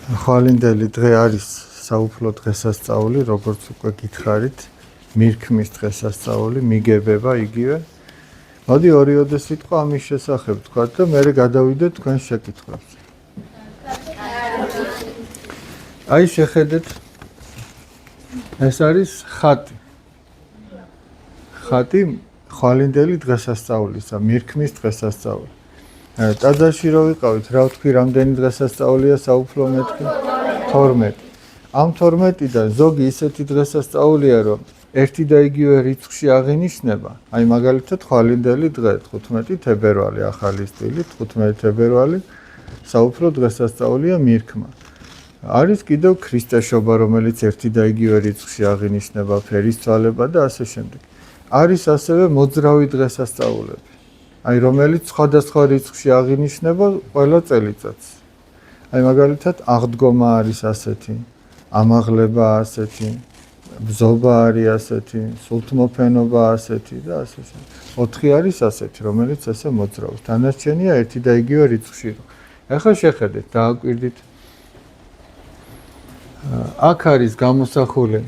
ხვალინდელი დღე არის საუფლო დღესასწაული, როგორც უკვე გითხარით, მირქმის დღესასწაული, მიგებება იგივე. მოდი ორიოდე სიტყვა ამის შესახებ თქვათ და მერე გადავიდეთ თქვენ შეკითხვებს. აი შეხედეთ, ეს არის ხატი. ხატი ხვალინდელი დღესასწაულისა, მირქმის დღესასწაული. ტაძარში რო ვიყავით, რა ვთქვი, რამდენი დღესასწაულია საუფლო მეთქი? 12. ამ 12-დან ზოგი ისეთი დღესასწაულია, რომ ერთი და იგივე რიცხვში აღინიშნება. აი მაგალითად, ხვალინდელი დღე 15 თებერვალი, ახალი სტილით 15 თებერვალი საუფლო დღესასწაულია მირქმა. არის კიდევ ქრისტეშობა, რომელიც ერთი და იგივე რიცხვში აღინიშნება, ფერისცვალება და ასე შემდეგ. არის ასევე მოძრავი დღესასწაულები. აი რომელიც სხვადასხვა რიცხვში აღინიშნება ყველა წელიწადს. აი მაგალითად აღდგომა არის ასეთი, ამაღლება ასეთი, ბზობა არის ასეთი, სულთმოფენობა ასეთი და ასე შემდეგ. 4 არის ასეთი, რომელიც ესე მოძრაობს. დანარჩენია ერთი და იგივე რიცხვში. ახლა შეხედეთ, დააკვირდით. აქ არის გამოსახული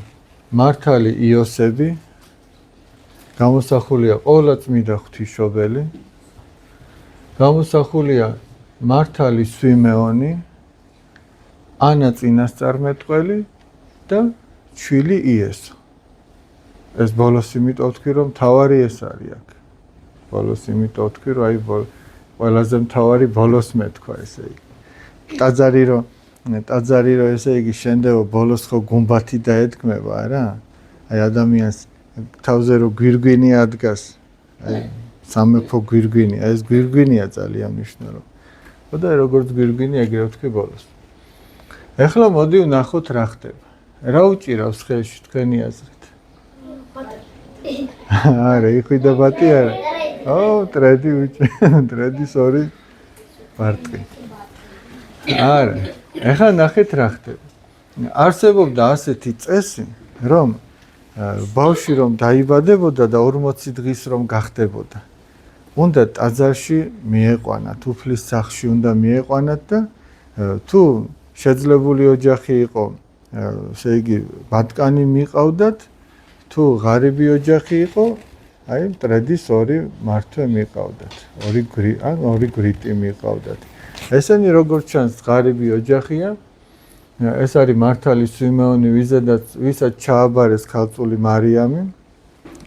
მართალი იოსები, გამოსახულია ყოვლადწმიდა ღვთისმშობელი, გამოსახულია მართალი სვიმეონი, ანა წინასწარმეტყველი და ჩვილი იესო. ეს ბოლოს იმიტომ ვთქვი, რომ მთავარი ეს არის აქ. ბოლოს იმიტომ ვთქვი, რომ აი ყველაზე მთავარი ბოლოს მეთქვა ესე იგი. ტაძარი რო ესე იგი შენდეო ბოლოს ხო გუმბათი დაეთქმება რა? აი ადამიანს თავზე რო გვირგვინი ადგას, აი სამეფო გვირგვინი, ეს გვირგვინია ძალიან მნიშვნელოვანი. და როგორც გვირგვინი ეგრე ვთქვი ბოლოს. ეხლა მოდი ვნახოთ რა ხდება. რა უჭირავს ხელში თქვენი აზრით? არა, იხვიდა ბატი არა. ტრედი ტრედის ორი პარტი. არა, ეხლა ნახეთ რა ხდება. არსებობდა ასეთი წესი, რომ ბავშვი რომ დაიბადებოდა და 40 დღის რომ გახდებოდა, უნდა ტაძარში მიეყვანათ, უფლის სახლში უნდა მიეყვანათ და თუ შეძლებული ოჯახი იყო, ესე იგი, ბატკანი მიყავდათ, თუ ღარიბი ოჯახი იყო, აი მტრედის ორი მართვე მიყავდათ, ორი გვრიტი მიყავდათ. ესენი როგორც ჩანს, ღარიბი ოჯახია. ეს არის მართალი სვიმეონი, ვისაც ჩააბარეს ქალწული მარიამი.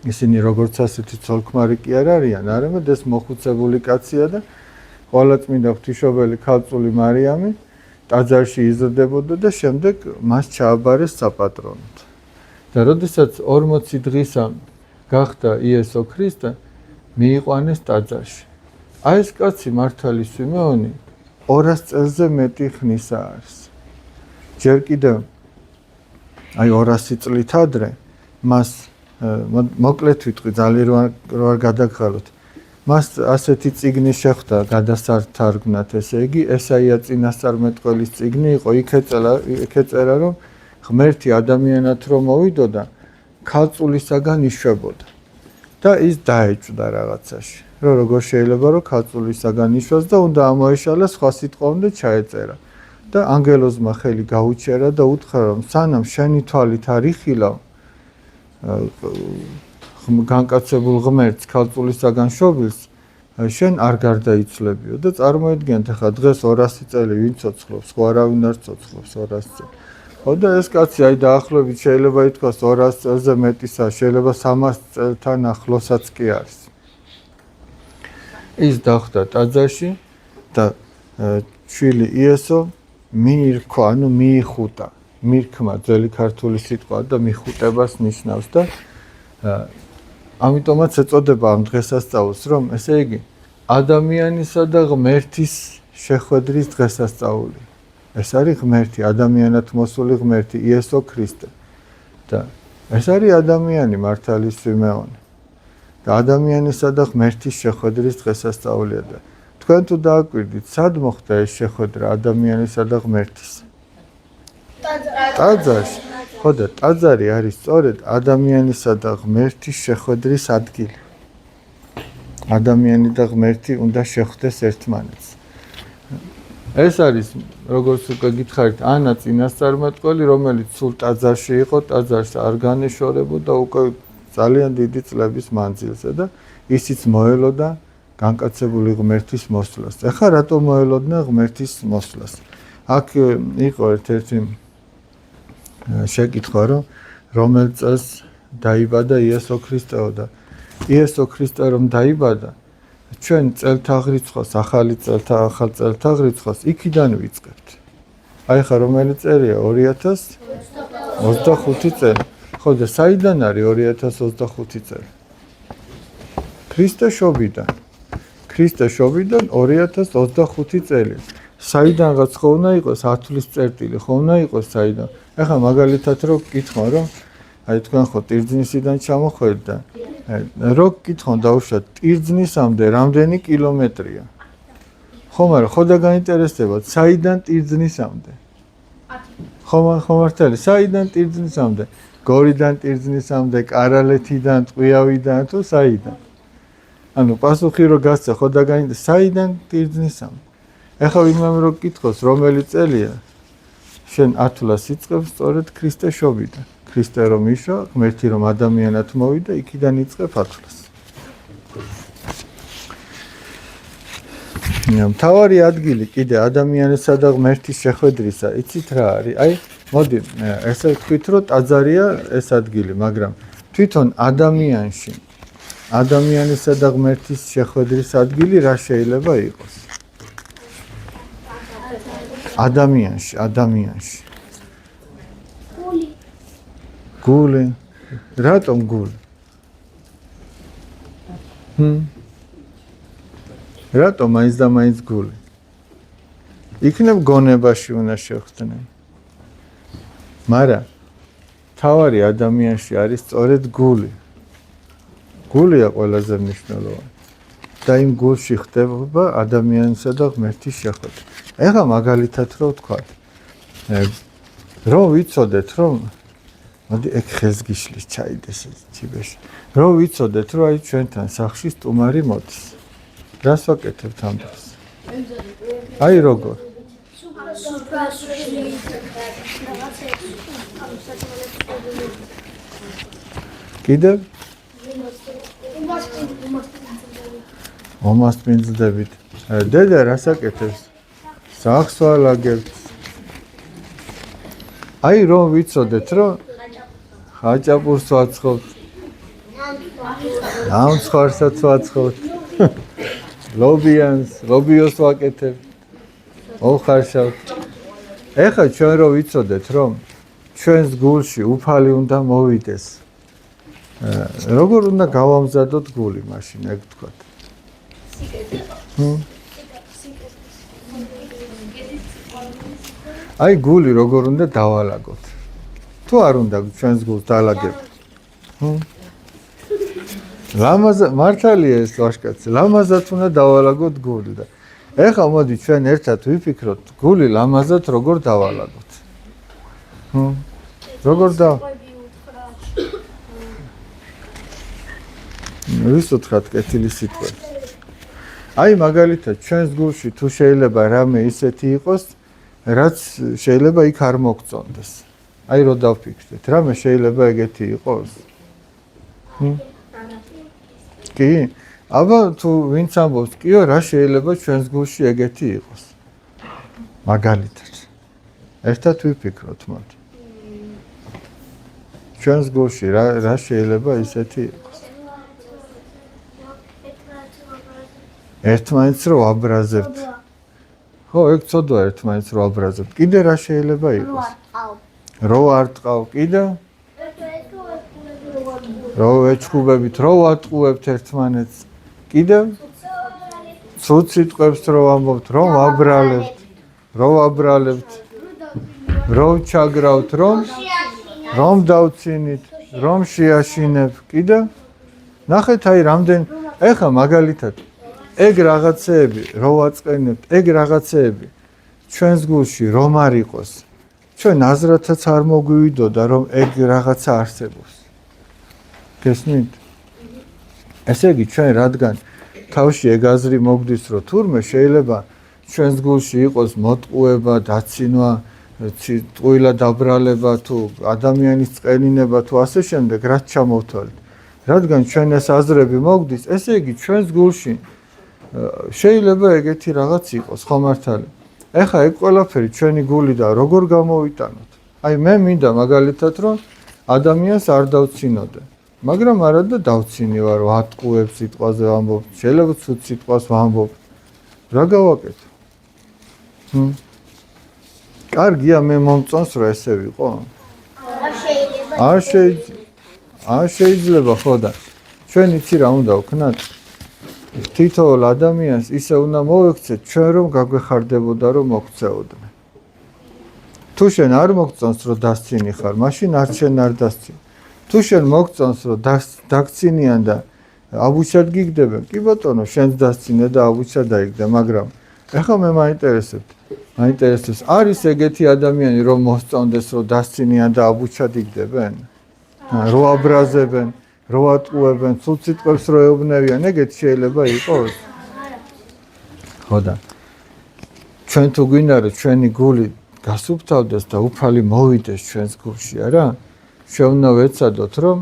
ისინი როგორც ასეთი ცოლქმარი კი არ არიან, არამედ ეს მოხუცებული კაცია და ყოვლადწმიდა ღვთისმშობელი ქალწული მარიამი ტაძარში იზრდებოდა და შემდეგ მას ჩააბარეს საპატრონოდ. და როდესაც 40 დღისა გახდა იესო ქრისტე, მიიყვანეს ტაძარში. აი ეს კაცი მართალი სვიმეონი 200 წელზე მეტი ხნისა არის. ჯერ კიდევ აი 200 წლით ადრე მას მოკლედ ვიტყვი, ძალიან რო არ გადაგხალოთ. მას ასეთი წიგნი შეხვდა გადასართარგმნათ, ესე იგი ესაია წინასწარმეტყველის წიგნი იყო, იქ ეწერა რომ ღმერთი ადამიანად რომ მოვიდოდა, ქალწულისაგან იშვებოდა. და ის დაეჭვდა რაღაცაში. რომ როგორ შეიძლება რომ ქალწულისაგან იშვას და უნდა ამოეშალა სხვა სიტყვამდე ჩაეწერა. და ანგელოზმა ხელი გაუჩერა და უთხრა რომ სანამ შენი თვალით არ იხილავ განკაცებულ ღმერთს ქალწულისაგან შობილს, შენ არ გარდაიცვლებიო და წარმოედგინეთ ახლა დღეს 200 წელი ვინ ცოცხლობს, ხო არავინ არ ცოცხლობს 200 წელი. ხო და ეს კაცი აი დაახლოებით შეიძლება ითქვას 200 წელზე მეტისა, შეიძლება 300 წელთან ახლოსაც კი არის. ის დახვდა ტაძარში და ჩვილი იესო მიირქვა, ანუ მიიხუტა. მირქმა ძველი ქართული სიტყვა და მიხუტებას ნიშნავს და ამიტომაც ეწოდება ამ დღესასწაულს, რომ ესე იგი ადამიანისა და ღმერთის შეხვედრის დღესასწაული. ეს არის ღმერთი, ადამიანად მოსული ღმერთი, იესო ქრისტე. და ეს არის ადამიანი, მართალი სვიმეონი. და ადამიანისა და ღმერთის შეხვედრის დღესასწაულია და თქვენ თუ დააკვირდით, სად მოხდა ეს შეხვედრა ადამიანისა და ღმერთის? ტაძარში. ხო და ტაძარი არის სწორედ ადამიანისა და ღმერთის შეხვედრის ადგილი. ადამიანი და ღმერთი უნდა შეხვდეს ერთმანეთს. ეს არის როგორც უკვე გითხარით ანა წინასწარმეტყველი რომელიც სულ ტაძარში იყო ტაძარს არ განეშორებოდა უკვე ძალიან დიდი წლების მანძილზე და ისიც მოელოდა განკაცებული ღმერთის მოსვლას. ეხლა რატომ მოელოდნენ ღმერთის მოსვლას? აქ იყო ერთ-ერთი შეკითხვა რომ რომელ წელს დაიბადა იესო ქრისტეო და იესო ქრისტე რომ დაიბადა ჩვენ წელთაღრიცხვას, ახალ წელთაღრიცხვას იქიდან ვიწყებთ. აი ხა რომელი წერია 2025 წელი. ხო და საიდან არის 2025 წელი? ქრისტეშობიდან 2025 წელი. საიდანღაც ხო უნდა იყოს ათვლის წერტილი, ხო უნდა იყოს საიდან. ეხლა მაგალითად რო გკითხო რომ აი თქვენ ხო ტირძნისიდან ჩამოხვედით და რო გკითხო დაუშვათ ტირძნისამდე რამდენი კილომეტრია? ხო მაგრამ ხო და გაინტერესდებათ საიდან ტირძნისამდე? ხო მართალი, საიდან ტირძნისამდე? გორიდან ტირძნისამდე, კარალეთიდან, ტყვიავიდან თუ საიდან? ანუ პასუხი რო გასცა ხო და გაინტერესდა საიდან ტირძნისამდე? ეხლა ვინმე რო გკითხოს რომელი წელია? შენ ათვლას იწყებს სწორედ ქრისტეშობიდან. ქრისტე რომ იშვა, ღმერთი რომ ადამიანად მოვიდა, იქიდან იწყებ ათვლას. მთავარი ადგილი კიდე ადამიანისა და ღმერთის შეხვედრისა, იცით რა არის? აი, მოდი, ესე ვთქვით, რომ ტაძარია ეს ადგილი, მაგრამ თვითონ ადამიანში, ადამიანისა და ღმერთის შეხვედრის ადგილი რა შეიძლება იყოს? ადამიანში. გული. რატომ გული? რატომ მაინც და მაინც გული? იქნებ გონებაში უნდა შეხვდნენ. მაგრამ თავარი ადამიანში არის სწორედ გული. გულია ყველაზე მნიშვნელოვანი. და იმ გულში ხდება ადამიანისა და ღმერთის შეხვედრა. ეხლა მაგალითად რო ვთქვათ, რომ ვიცოდეთ რომ მოდი ეგ ხელს გიშლის ჩაიდეს ჩიბეში. რომ ვიცოდეთ რომ აი ჩვენთან სახლში სტუმარი მოდის. რას ვაკეთებთ ამ დროს? აი როგორ? კიდევ? ომას პინძლდებით. დედა რას აკეთებს? სახლს ვალაგებთ. აი რომ ვიცოდეთ რომ ხაჭაპურს ვაცხობთ. ამ ხარსაც ვაცხობთ. ლობიოს ვაკეთებთ. ოხარშავთ. ეხლა ჩვენ რო ვიცოდეთ რომ ჩვენს გულში უფალი უნდა მოვიდეს. როგორ უნდა გავამზადოთ გული მაშინ ეგ თქვათ. აი გული როგორ უნდა დავალაგოთ? თუ არ უნდა ჩვენს გულს დაალაგებთ. მართალია ეს ვაშკაცი, ლამაზად უნდა დავალაგოთ გული და ეხლა მოდი ჩვენ ერთად ვიფიქროთ გული ლამაზად როგორ დავალაგოთ. როგორ და ვის უთხრათ კეთილი სიტყვა. აი მაგალითად ჩვენს გულში თუ შეიძლება რამე ისეთი იყოს, რაც შეიძლება იქ არ მოგწონდეს. აი რო დავფიქრდეთ, რამე შეიძლება ეგეთი იყოს? კი? აბა თუ ვინც ამბობს, კიო, რა შეიძლება ჩვენს გულში ეგეთი იყოს? მაგალითად. ერთად ვიფიქროთ მოდი. ჩვენს გულში რა შეიძლება ისეთი იყოს? ერთმანეთს რო აბრაზებთ. ხო, ეგ ცოდვა ერთმანეთს რო აბრაზებთ. კიდე რა შეიძლება იყოს? რო არ ტყავ, კიდე? რო ეჩხუბებით, რო ვატყუებთ ერთმანეთს. კიდე? ცუდ სიტყვებს რო ამბობთ, რომ ვაბრალებთ, რომ ჩაგრავთ, რომ დავცინით, რომ შეაშინებ. კიდე? ნახეთ აი რამდენ ეხა მაგალითად ეგ რაღაცეები რო ვაწყენებთ, ეგ რაღაცეები ჩვენს გულში რომ არ იყოს, ჩვენ აზრათაც არ მოგვივიდოდა რომ ეგ რაღაცა არსებობს. გესმით? ესე იგი ჩვენ რადგან თავში ეგ აზრი მოგდის რომ თურმე შეიძლება ჩვენს გულში იყოს მოტყუება, დაცინვა, ტყუილა დაბრალება თუ ადამიანის წყენინება თუ ასე შემდეგ, რაც ჩამოვთვალეთ. რადგან ჩვენ ეს აზრები მოგდის, ესე იგი ჩვენს გულში შეიძლება ეგეთი რაღაც იყოს, ხო მართალი? ეხა ეგ ყველაფერი ჩვენი გულიდან როგორ გამოვიტანოთ? აი მე მინდა მაგალითად რომ ადამიანს არ დავცინოდე. მაგრამ არა და დავცინივარ, ვატყუებ სიტყვაზე ვამბობ, შეიძლება ცუდ სიტყვას ვამბობ. რა გავაკეთო? კარგია მე მომწონს რომ ესე ვიყო? არ შეიძლება ხო და ჩვენ იცი რა უნდა ვქნათ? თითოეულ ადამიანს ისე უნდა მოვექცეთ ჩვენ რომ გაგვეხარდებოდა რომ მოგწეოდნენ. თუ შენ არ მოგწონს რომ დასცინი ხარ, მაშინ არც შენ არ დასცინი. თუ შენ მოგწონს რომ დაგცინიან და აბუჩად გიგდებენ, კი ბატონო, შენს დასცინე და აბუჩად დაიგდე, მაგრამ ეხლა მე მაინტერესებს არის ეგეთი ადამიანი რომ მოსწონდეს რომ დასცინიან და აბუჩად იგდებენ? რო აბრაზებენ, რო ატყუებენ, ცუდ სიტყვებს რო ეუბნევიან, ეგეთ შეიძლება იყოს? ხო და ჩვენ თუ გვინდა რომ ჩვენი გული გასუფთავდეს და უფალი მოვიდეს ჩვენს გულში, არა? ჩვენ უნდა ვეცადოთ რომ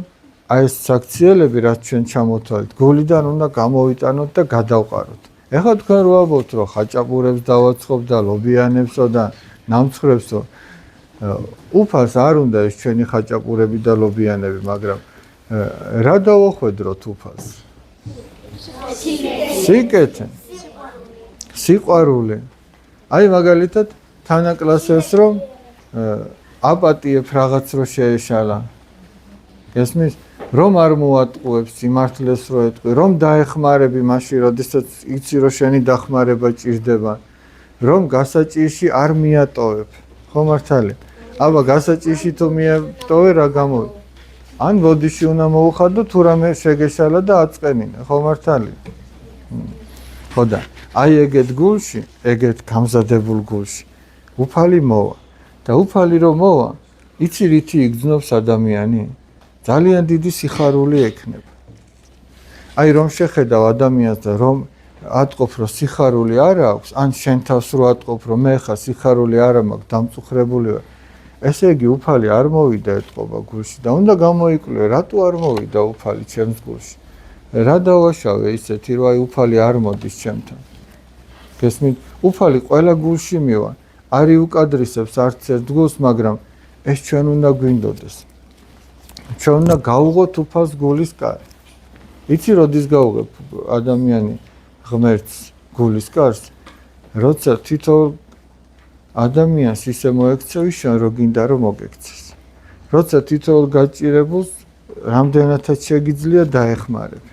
აი ეს საქციელები რაც ჩვენ ჩამოთვალეთ, გულიდან უნდა გამოვიტანოთ და გადავყაროთ. ეხლა თქვენ რო ამბობთ რომ ხაჭაპურებს დავაცხობ და ლობიანებსო და ნამცხრებსო, უფალს არ უნდა ეს ჩვენი ხაჭაპურები და ლობიანები, მაგრამ რა დავახვედროთ უფალს? სიკეთე, სიყვარული. აი მაგალითად თანაკლასელს რომ აპატიებ რაღაც რო შეეშალა. გესმის? რომ არ მოატყუებს, სიმართლეს რო ეტყვი, რომ დაეხმარები მაშინ, როდესაც იცი რომ შენი დახმარება ჭირდება, რომ გასაჭირში არ მიატოვებ. ხო მართალი? აბა გასაჭირში თუ მიატოვე რა გამოვა? ან ბოდიში უნდა მოუხადო თუ რამე შეგეშალა და აწყენინე, ხო მართალი? ხო და აი ეგეთ გულში, ეგეთ გამზადებულ გულში უფალი მოვა და უფალი რომ მოვა, იცი რითი იგრძნობს ადამიანი? ძალიან დიდი სიხარული ექნება. აი რომ შეხედავ ადამიანს და რომ ატყობ რომ სიხარული არ აქვს, ან შენ თავს რო ატყობ რომ მე ხა სიხარული არ მაქვს, დამწუხრებული ვარ. ესე იგი უფალი არ მოვიდა ეტყობა გულში და უნდა გამოიკვლიო, რატო არ მოვიდა უფალი ჩემს გულში? რა დავაშავე ისეთი რომ აი უფალი არ მოდის ჩემთან? გესმით? უფალი ყველა გულში მივა. არ იუკადრისებს არც ერთ გულს, მაგრამ ეს ჩვენ უნდა გვინდოდეს. ჩვენ უნდა გავუღოთ უფალს გულის კარი. იცი როდის გავუღებ ადამიანი ღმერთს გულის კარს? როცა თითოეულ ადამიანს ისე მოექცევი შენ რომ გინდა რომ მოგექცეს. როცა თითოეულ გაჭირებულს რამდენადაც შეგიძლია დაეხმარები.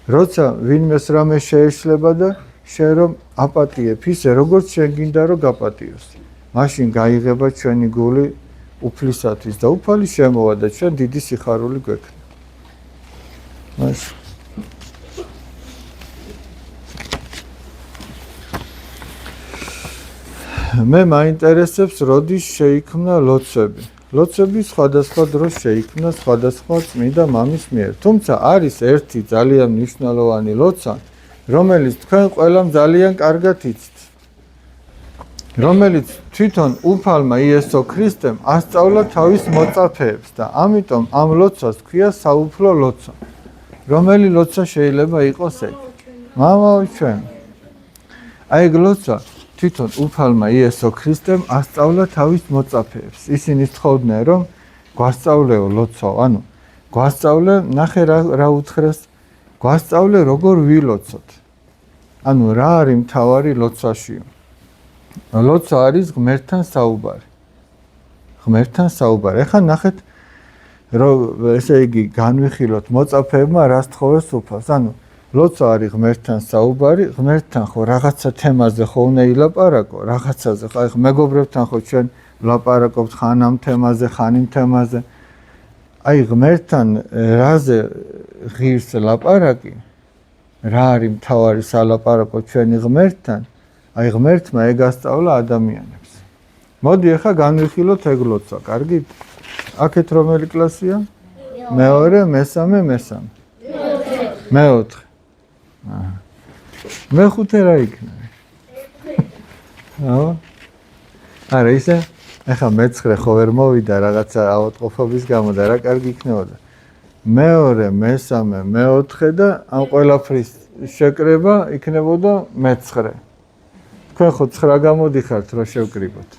როცა ვინმეს რამე შეეშლება და შენ რომ აპატიებ ისე როგორც შენ გინდა რომ გაპატიოს. მაშინ გაიღება ჩვენი გული უფლისათვის და უფალი შემოვა და ჩვენ დიდი სიხარული გვექნება. მაშინ მე მაინტერესებს როდის შეიქმნა ლოცვები. ლოცვები სხვადასხვა დროს შეიქმნა სხვადასხვა წმინდა მამის მიერ. თუმცა არის ერთი ძალიან მნიშვნელოვანი ლოცვა, რომელიც თქვენ ყველამ ძალიან კარგად იცით. რომელიც თვითონ უფალმა იესო ქრისტემ ასწავლა თავის მოწაფეებს და ამიტომ ამ ლოცვას ქვია საუფლო ლოცვა. რომელი ლოცვა შეიძლება იყოს ეგ? მამაო ჩვენ. აი ეგ ლოცვა თვითონ უფალმა იესო ქრისტემ ასწავლა თავის მოწაფეებს. ისინი სთხოვდნენ რომ გვასწავლეო ლოცვა, ანუ გვასწავლე, ნახე რა უთხრეს, გვასწავლე როგორ ვილოცოთ. ანუ რა არის მთავარი ლოცვაშიო? ლოცვა არის ღმერთთან საუბარი. ღმერთთან საუბარი. ეხლა ნახეთ რომ ესე იგი განვიხილოთ მოწაფეებმა რა სთხოვეს უფალს. ანუ ლოცვა არის ღმერთთან საუბარი, ღმერთთან ხო რაღაცა თემაზე ხო უნდა ილაპარაკო, რაღაცაზე ხო აი მეგობრებთან ხო ჩვენ ვლაპარაკობთ ხან ამ თემაზე, ხან იმ თემაზე. აი ღმერთთან რაზე ღირს ლაპარაკი? რა არის მთავარი სალაპარაკო ჩვენი ღმერთთან? აი ღმერთმა ეგ ასწავლა ადამიანებს. მოდი ახლა განვიხილოთ ეგ ლოცვა, კარგით? აქეთ რომელი კლასია? მეორე, მესამე, მესამე. მეოთხე. მეხუთე რა იქნება? არა ისე ახლა მეცხრე ხო ვერ მოვიდა რაღაცა ავადმყოფობის გამო და რა კარგი იქნებოდა. მეორე, მესამე, მეოთხე და ამ ყველაფრის შეკრება იქნებოდა მეცხრე. თქვენ ხო 9 გამოდიხართ რა შევკრიბოთ.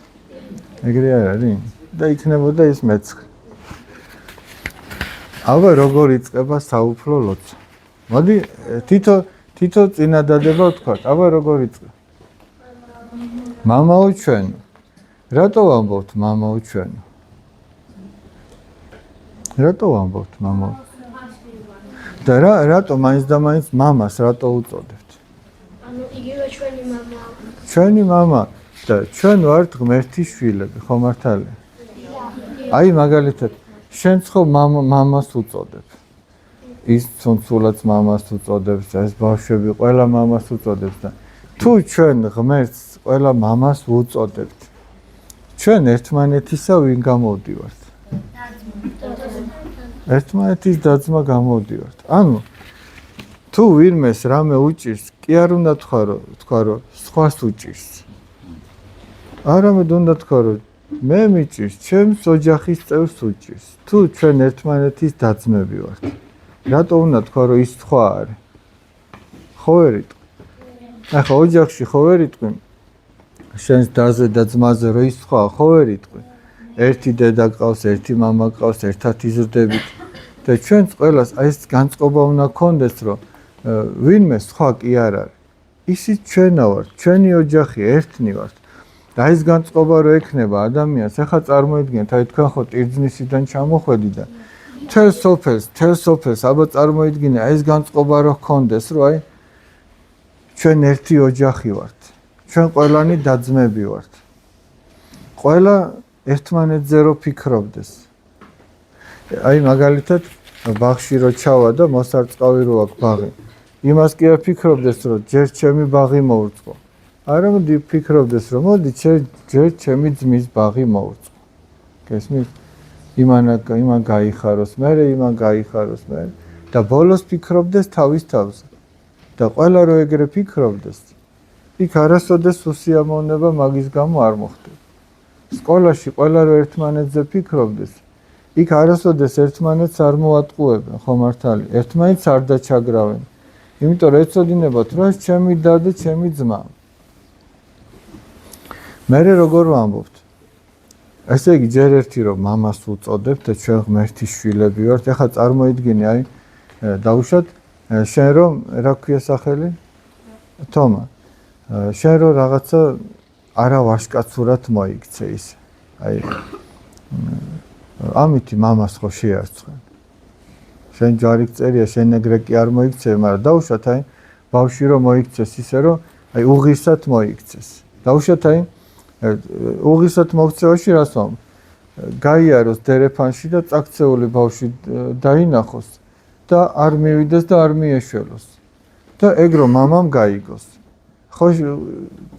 ეგრე არ არის? და იქნებოდა ის მეცხრე. აბა როგორ იწყება საუფლო ლოცვა? მოდი თითო წინადადება ვთქვათ. აბა როგორ იწყება? მამაო ჩვენო. რატო ვამბობთ მამაო ჩვენო? რატო ვამბობთ მამაო? და რატო მაინც და მაინც მამას რატო უწოდებთ? ანუ იგივე ჩვენი მამა. ჩვენი მამა და ჩვენ ვართ ღმერთის შვილები, ხო მართალია? აი მაგალითად, შენც ხო მამას უწოდებ. ის ცუნცულაც მამას უწოდებს, ეს ბავშვები ყველა მამას უწოდებს და თუ ჩვენ ღმერთს ყველა მამას უწოდებთ. ჩვენ ერთმანეთისა ვინ გამოვდივართ? ერთმანეთის დაძმა გამოვდივართ. ანუ თუ ვინმეს რამე უჭირს, კი არ უნდა თქვა რომ სხვას უჭირს. არამედ უნდა თქვა რომ მე მიჭირს, ჩემს ოჯახის წევრს უჭირს. თუ ჩვენ ერთმანეთის დაძმები ვართ. რატო უნდა თქვა რომ ის სხვა არის? ხო ვერ იტყვი. ახლა ოჯახში ხო ვერ იტყვი? შენს დაზე და ძმაზე რო ის სხვა ხო ვერ იტყვი? ერთი დედა გყავს, ერთი მამა გყავს, ერთად იზრდებით და ჩვენც ყველას აი ეს განწყობა უნდა გქონდეს რომ ვინმე სხვა კი არ არის. ისიც ჩვენა ვართ, ჩვენი ოჯახი ერთნი ვართ. და ეს განწყობა რო ექნება ადამიანს, ახლა წარმოიდგინეთ, აი თქვენ ხო ტირძნისიდან ჩამოხვედი და თელ სოფელს აბა წარმოიდგინე, აი ეს განწყობა რო გქონდეს, რომ აი ჩვენ ერთი ოჯახი ვართ. ჩვენ ყველანი დაძმები ვართ. ყველა ერთმანეთზე რო ფიქრობდეს. აი მაგალითად ბაღში რო ჩავა და მოსარწყავი რო აქვს ბაღი. იმას კი არ ფიქრობდეს რომ ჯერ ჩემი ბაღი მოურწყო. არამედ ფიქრობდეს რომ მოდი ჯერ ჩემი ძმის ბაღი მოურწყო. გესმის? იმან გაიხაროს, მერე იმან გაიხაროს, მერე და ბოლოს ფიქრობდეს თავის თავზე. და ყველა რო ეგრე ფიქრობდეს, იქ არასოდეს უსიამოვნება მაგის გამო არ მოხდება. სკოლაში ყველა რო ერთმანეთზე ფიქრობდეს, იქ არასოდეს ერთმანეთს არ მოატყუებენ, ხო მართალი? ერთმანეთს არ დაჩაგრავენ. იმიტომ რომ ეცოდინებათ, რომ ეს ჩემი და და ჩემი ძმა. მერე როგორ ვამბობთ? ესე იგი ჯერ ერთი რომ მამას უწოდებთ და ჩვენ ღმერთის შვილები ვართ. ახლა წარმოიდგინე, აი დაუშვათ შენ რომ რა ქვია სახელი? თომა. შენ რომ რაღაცა არა ვაშკაცურად მოიქცე ის. აი ამითი მამას ხო შეარცხენ. შენ ჯარი წერია, შენ ეგრე კი არ მოიქცე, მაგრამ დაუშვათ აი ბავშვი რომ მოიქცეს ისე რომ აი უღირსად მოიქცეს. დაუშვათ აი უღირსად მოქცევაში რას ვამ? გაიაროს დერეფანში და წაქცეული ბავშვი დაინახოს და არ მივიდეს და არ მიეშველოს. და ეგ რომ მამამ გაიგოს. ხო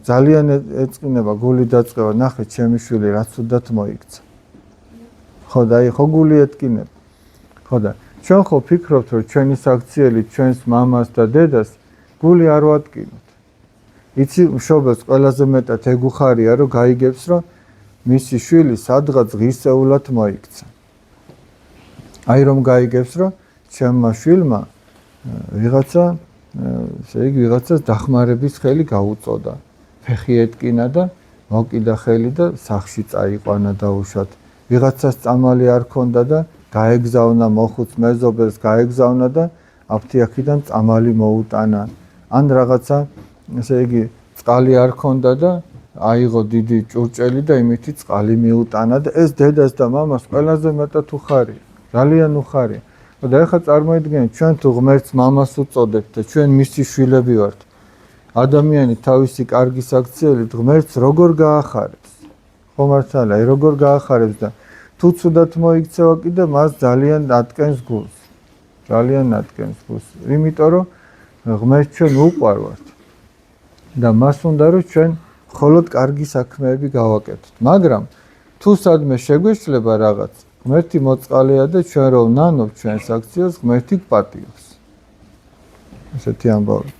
ძალიან ეწყინება გული დაწყება, ნახე ჩემი შვილი რაც უდათ მოიქცა. ხო და ხო გული ეტკინება. ხო და ჩვენ ხო ფიქრობთ რომ ჩვენი საქციელი ჩვენს მამას და დედას გული არ ვატკინოთ. იცი მშობელს ყველაზე მეტად ეგ უხარია რომ გაიგებს რომ მისი შვილი სადღაც ღირსეულად მოიქცა. აი რომ გაიგებს რომ ჩემმა შვილმა ვიღაცა ესე იგი ვიღაცას დახმარების ხელი გაუწოდა. ფეხი ეტკინა და მოკიდა ხელი და სახლში წაიყვანა დაუშვათ. ვიღაცას წამალი არ ქონდა და გაეგზავნა მოხუც მეზობელს გაეგზავნა და აფთიაქიდან წამალი მოუტანა. ან რაღაცა ესე იგი წყალი არ ქონდა და აიღო დიდი ჭურჭელი და იმითი წყალი მიუტანა და ეს დედას და მამას ყველაზე მეტად უხარია. ძალიან უხარია. და ეხლა წარმოიდგინეთ, ჩვენ თუ ღმერთს მამას უწოდებთ და ჩვენ მისი შვილები ვართ. ადამიანი თავისი კარგი საქციელით ღმერთს როგორ გაახარებს? ხო მართალია, როგორ გაახარებს და თუ ცუდად მოიქცევა კიდე მას ძალიან ატკენს გულს. ძალიან ატკენს გულს. იმიტომ რომ ღმერთს ჩვენ უყვარვართ. და მას უნდა რომ ჩვენ მხოლოდ კარგი საქმეები გავაკეთოთ. მაგრამ თუ სადმე შეგვეშლება რაღაც, ღმერთი მოწყალეა და ჩვენ რომ ნანობთ ჩვენ საქციელს, ღმერთი გპატიოს. ესეთი ამბავი.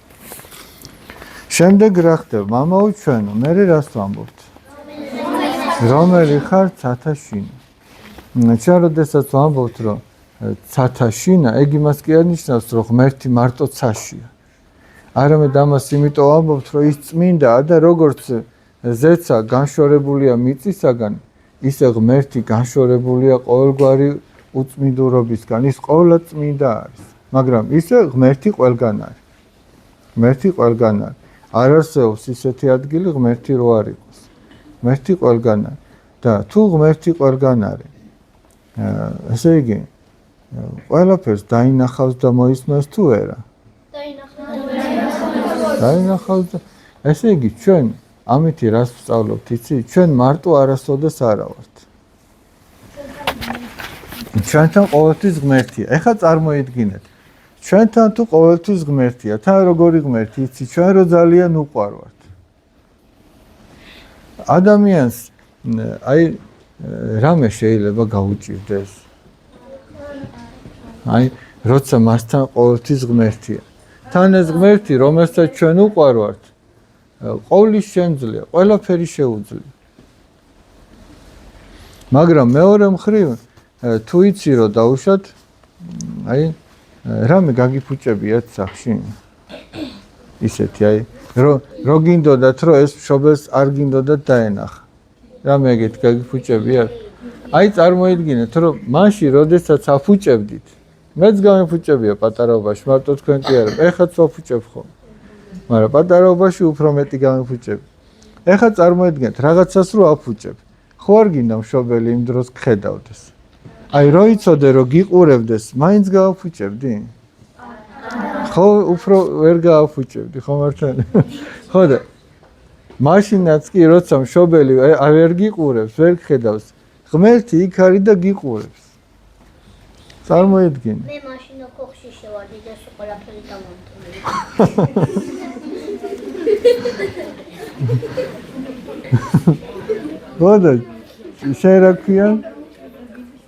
შემდეგ რა ხდება? მამაო ჩვენო, მე რას ვამბობთ? რომელი ხარ ცათაშინა? ჩვენ როდესაც ვამბობთ, რომ ცათაშინა, ეგ იმას კი არნიშნავს, რომ ღმერთი მარტო ცაშია. არამედ ამას იმიტომ ვამბობთ, რომ ის წმინდაა და როგორც ზეცა განშორებულია მიწისაგან, ისე ღმერთი განშორებულია ყოველგვარი უწმინდურობისგან. ის ყოვლა წმინდა არის, მაგრამ ისე ღმერთი ყველგან არის. ღმერთი ყველგან არის. არ არსებობს ისეთი ადგილი ღმერთი რო არ იყოს. ღმერთი ყველგან არის და თუ ღმერთი ყველგან არის, ესე იგი ყველაფერს დაინახავს და მოისმენს თუ არა? დაინახავს და ესე იგი ჩვენ ამითი რას ვსწავლობთ, იცი? ჩვენ მარტო არასოდეს არა ვართ. ჩვენთან ყოველთვის ღმერთია. ეხლა წარმოიდგინეთ, ჩვენთან თუ ყოველთვის ღმერთია, თან როგორი ღმერთი, იცი? ჩვენ რო ძალიან უყვარვართ. ადამიანს აი რამე შეიძლება გაუჭირდეს? აი როცა მასთან ყოველთვის ღმერთია. თან ეს ღმერთი, რომელსაც ჩვენ უყვარვართ, ყოვლის შემძლეა, ყველაფერი შეუძლია. მაგრამ მეორე მხრივ, თუ იცი რომ დაუშვათ, აი რამე გაგიფუჭებიათ სახში. ისეთი აი რო გინდოდათ რომ ეს მშობელს არ გინდოდათ დაენახა. რამე ეგეთ გაგიფუჭებიათ. აი წარმოიდგინეთ რომ მაშინ როდესაც აფუჭებდით, მეც გამიფუჭებია პატარაობაში, მარტო თქვენ კი არა, ეხლაც ვაფუჭებ ხოლმე. მაგრამ პატარაობაში უფრო მეტი გამიფუჭები. ეხლა წარმოიდგინეთ რაღაცას რო აფუჭებ. ხო არ გინდა მშობელი იმ დროს გხედავდეს. აი რო იცოდე რომ გიყურებდეს, მაინც გააფუჭებდი? ხო უფრო ვერ გააფუჭებდი, ხო მართალი? ხო და მაშინაც კი როცა მშობელი ვერ გიყურებს, ვერ გხედავს, ღმერთი იქ არის და გიყურებს. წარმოიდგინე. მე მაშინ ოქში შევარდი და ყველაფერი დამომტვრე. ხოდა შენ რა ქვია?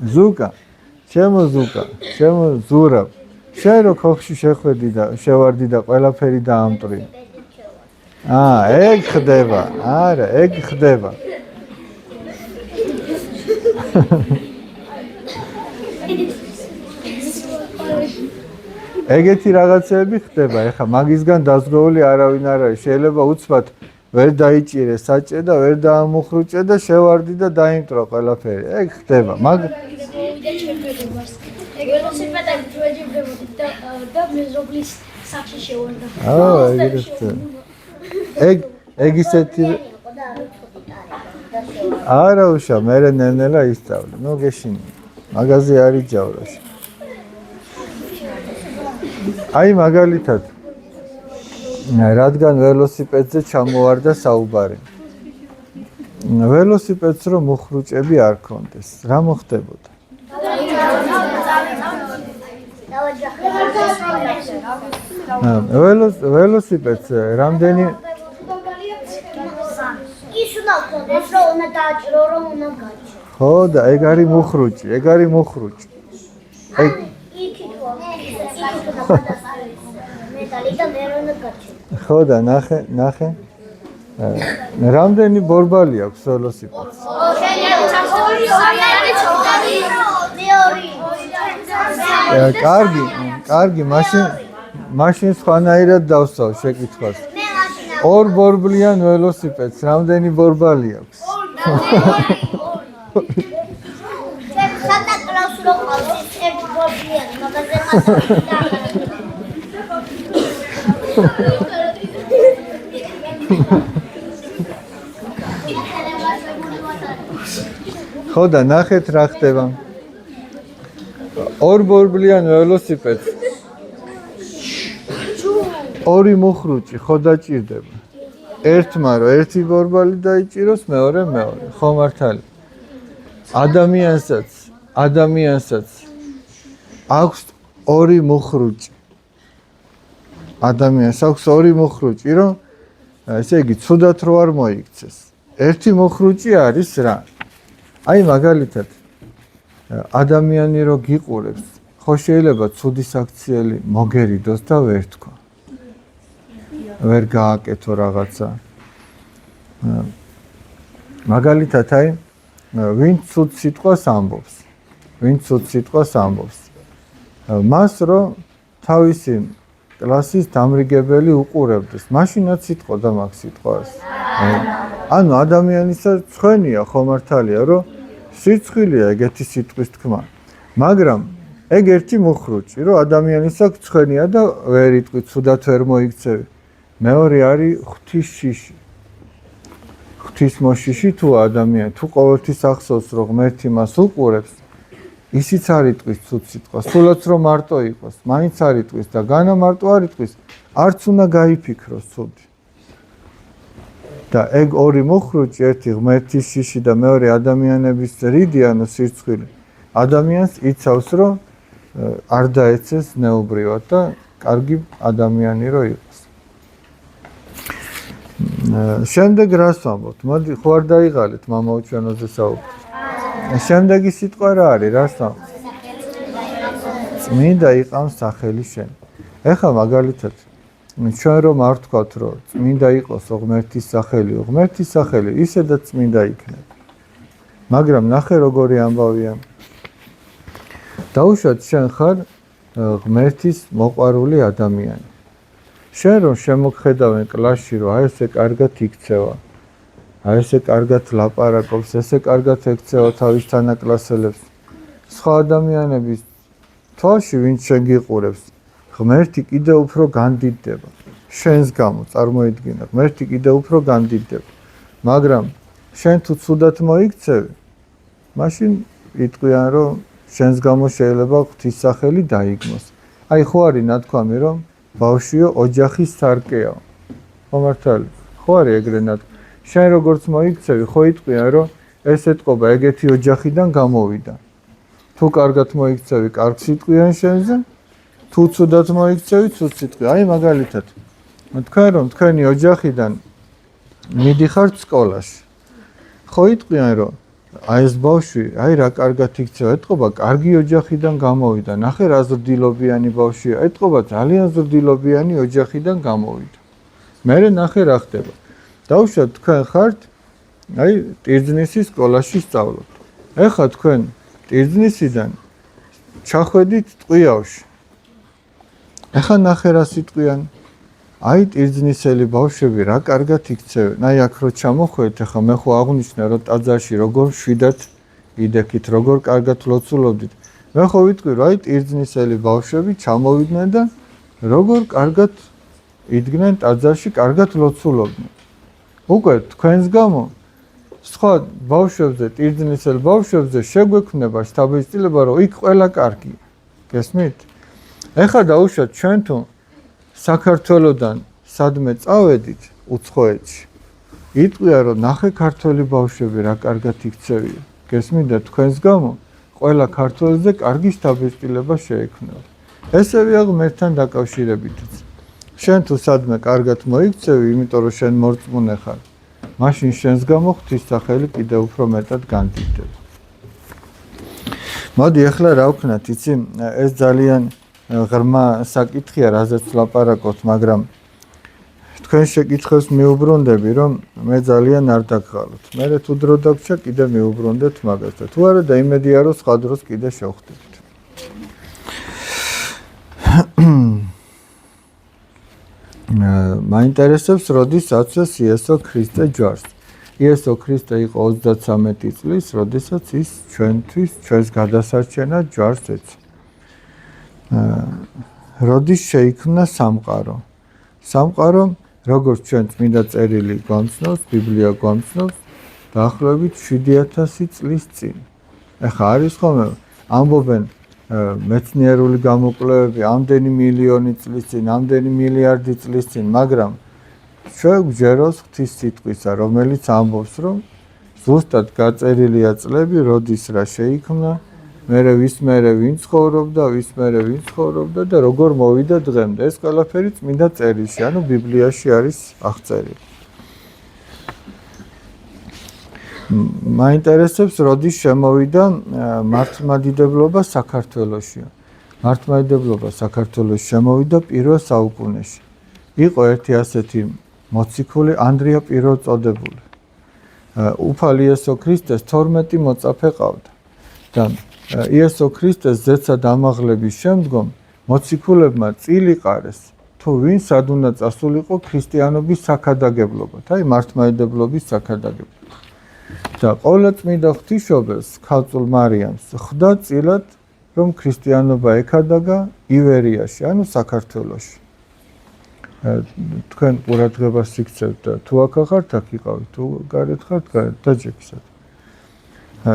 ზუკა, ჩემო ზუკა, ჩემო ზურაბ. შენ რო ოქში შეხვედი და შევარდი და ყველაფერი დაამტვრე. ეგ ხდება. არა, ეგ ხდება. ეგეთი რაღაცები ხდება, ეხლა მაგისგან დაზრდოული არავინ არ არის. შეიძლება უცბად ვერ დაიჭირე საჭე და ვერ დაამუხრუჭე და შევარდი და დაიმტრო ყველაფერი. ეგ ხდება. ეგ ველოსიპედით ვეჯიბრებოდი და მეზობლის სახში შევარდა. ეგ ხდება. ეგ ისეთი არა უშა, მე ნენელა ისწავლე. ნუ გეშინი. მაგაზე არის ჯავრაში. აი მაგალითად რადგან ველოსიპედზე ჩამოვარდა საუბარი. ველოსიპედს რომ მუხრუჭები არ ქონდეს, რა მოხდებოდა? ველოსიპედს რამდენი ის უნდა ქონდეს, რომ უნდა დააჭრო, რომ უნდა გაჭრო. ხო და ეგ არის მუხრუჭი, ეგ არის მუხრუჭი. ეგ ხო და ნახე რამდენი ბორბალი აქვს ველოსიპედს? კარგი, მაშინ სხვანაირად დავსვავ შეკითხვას. ორ ბორბლიან ველოსიპედს რამდენი ბორბალი აქვს? ხო და ნახეთ რა ხდება. ორ ბორბლიან ველოსიპედს ორი მუხრუჭი ხო დაჭირდება. ერთმა რომ ერთი ბორბალი დაიჭიროს, მეორე. ხო მართალი. ადამიანსაც აქვს ორი მუხრუჭი. ადამიანს აქვს ორი მუხრუჭი, რომ ესე იგი ცუდად რო არ მოიქცეს. ერთი მუხრუჭი არის რა? აი მაგალითად ადამიანი რო გიყურებს, ხო შეიძლება ცუდი საქციელი მოგერიდოს და ვერ თქვა. ვერ გააკეთო რაღაცა. მაგალითად აი ვინც ცუდ სიტყვას ამბობს. მას რომ თავისი კლასის დამრიგებელი უყურებდეს, მაშინაც სიტყოდა მაგ სიტყვას. ანუ ადამიანისა ცხენია ხო მართალია რომ სიცხვილეა ეგეთი სიტყვის თქმა. მაგრამ ეგ ერთი მუხრუჭი რომ ადამიანის აქვს ცხენია და ვერ იტყვი ცუდად ვერ მოიქცევი. მეორე არის ღვთის შიში. ღვთის მოშიში თუ ადამიანი თუ ყოველთვის ახსოვს რომ ღმერთი მას უყურებს, ისიც არ იტყვის ცუდ სიტყვას. სულაც რომ მარტო იყოს, მაინც არ იტყვის და განა მარტო არ იტყვის, არც უნდა გაიფიქროს ცუდი. და ეგ ორი მუხრუჭი, ერთი ღმერთის შიში და მეორე ადამიანების რიდი, ანუ სირცხვილი. ადამიანს იცავს რომ არ დაეცეს ნეუბრივად და კარგი ადამიანი რო იყოს. შემდეგ რას ვამბობთ? მოდი ხო არ დაიღალეთ მამაო ჩვენოზე საუბარი. შემდეგი სიტყვა რა არის? რას ვამბობთ? წმინდა იყავს სახელი შენ. ეხლა მაგალითად ჩვენ რომ არ ვთქვათ რომ წმინდა იყოს ღმერთის სახელი, ღმერთის სახელი ისედაც წმინდა იქნება. მაგრამ ნახე როგორი ამბავია. დაუშვათ შენ ხარ ღმერთის მოყვარული ადამიანი. შენ რომ შემოგხედავენ კლასში რომ აი ესე კარგად იქცევა, აი ესე კარგად ლაპარაკობს, ესე კარგად ექცევა თავის თანაკლასელებს, სხვა ადამიანების თვალში ვინც შენ გიყურებს, ღმერთი კიდევ უფრო განდიდდება. შენს გამო წარმოიდგინე, ღმერთი კიდევ უფრო განდიდდება. მაგრამ შენ თუ ცუდად მოიქცევი, მაშინ იტყვიან რომ შენს გამო შეიძლება ღვთის სახელი დაიგმოს. აი ხო არის ნათქვამი რომ ბავშვიო ოჯახის სარკეა. ხო მართალი? ხო არის ეგრე ნათქვამი. შენ როგორც მოიქცევი, ხო იტყვიან რომ ეს ეთყობა ეგეთი ოჯახიდან გამოვიდა. თუ კარგად მოიქცევი, კარგს იტყვიან შენზე, თუ ცუდად მოიქცევი, ცუდ სიტყვიან. აი მაგალითად, თქვენ რომ თქვენი ოჯახიდან მიდიხართ სკოლაში. ხო იტყვიან რომ აი ეს ბავშვი, აი რა კარგად იქცევა, ეთყობა კარგი ოჯახიდან გამოვიდა. ნახე რა ზრდილობიანი ბავშვია, ეთყობა ძალიან ზრდილობიანი ოჯახიდან გამოვიდა. მერე ნახე რა ხდება. დაუშვათ თქვენ ხართ აი ტირძნისის სკოლაში სწავლობთ. ეხლა თქვენ ტირძნისიდან ჩახვედით ტყვიავში. ეხლა ნახე რა სიტყვიან. აი ტირძნისელი ბავშვები რა კარგად იქცევენ. აი აქ რო ჩამოხვედით, ეხლა მე ხო აღვნიშნე რომ ტაძარში როგორ შვიდად გიდექით, როგორ კარგად ლოცულობდით. მე ხო ვიტყვი რომ აი ტირძნისელი ბავშვები ჩამოვიდნენ და როგორ კარგად იდგნენ ტაძარში, კარგად ლოცულობდნენ. უკვე თქვენს გამო სხვა ბავშვებზე, ტირძნისელ ბავშვებზე შეგვექმნება შთაბეჭდილება რომ იქ ყველა კარგია. გესმით? ეხლა დაუშვათ ჩვენ თუ საქართველოდან სადმე წავედით უცხოეთში. იტყვია რომ ნახე ქართველი ბავშვები რა კარგად იქცევია. გესმით და თქვენს გამო ყველა ქართველზე კარგი შთაბეჭდილება შეექმნება. ესევია ღმერთთან დაკავშირებითაც. შენ თუ სადმე კარგად მოიქცევი, იმიტომ რომ შენ მორწმუნე ხარ, მაშინ შენს გამო ღვთის სახელი კიდევ უფრო მეტად განდიდდება. მოდი ახლა რა ვქნათ, იცი, ეს ძალიან ღრმა საკითხია, რაზეც ვლაპარაკობთ, მაგრამ თქვენ შეკითხვებს მიუბრუნდები, რომ მე ძალიან არ დაგღალოთ. მერე თუ დრო დაგვრჩა, კიდე მიუბრუნდეთ მაგას და თუ არა და იმედია რომ სხვა დროს კიდე შევხვდებით. მაინტერესებს, როდის აცვეს იესო ქრისტე ჯვარს. იესო ქრისტე იყო 33 წლის, როდესაც ის ჩვენთვის, ჩვენს გადასარჩენად ჯვარს ეცა. როდის შეიქმნა სამყარო? სამყარო, როგორც ჩვენ წმინდა წერილი გვამცნობს, ბიბლია გვამცნობს, დაახლოებით 7000 წლის წინ. ეხლა არის ხოლმე ამბობენ მეცნიერული გამოკვლევები ამდენი მილიონი წლის წინ, ამდენი მილიარდი წლის წინ, მაგრამ ჩვენ გვჯეროს ღვთის სიტყვისა, რომელიც ამბობს, რომ ზუსტად გაწერილია წლები, როდის რა შეიქმნა, მერე ვის მერე ვინ ცხოვრობდა, ვის მერე ვინ ცხოვრობდა და როგორ მოვიდა დღემდე. ეს ყველაფერი წმინდა წერილში, ანუ ბიბლიაში არის აღწერილი. მაინტერესებს, როდის შემოვიდა მართლმადიდებლობა საქართველოში. მართლმადიდებლობა საქართველოში შემოვიდა პირველ საუკუნეში. იყო ერთი ასეთი მოციქული ანდრია პირველწოდებული. უფალი იესო ქრისტეს 12 მოწაფე ყავდა და იესო ქრისტეს ზეცა დამაღლების შემდგომ მოციქულებმა წილიყარეს თუ ვინ სად უნდა წასულიყო ქრისტიანობის საქადაგებლობად, აი მართლმადიდებლობის საქადაგებლობად. და ყოვლადწმიდა ღვთისმშობელს ქალწულ მარიამს ხვდა წილად რომ ქრისტიანობა ეკადაგა ივერიაში, ანუ საქართველოში. თქვენ ყურადღებას იქცევთ და თუ აქ ხართ, აქ იყავით, თუ გარეთ ხართ, გარეთ დაჯექცეთ.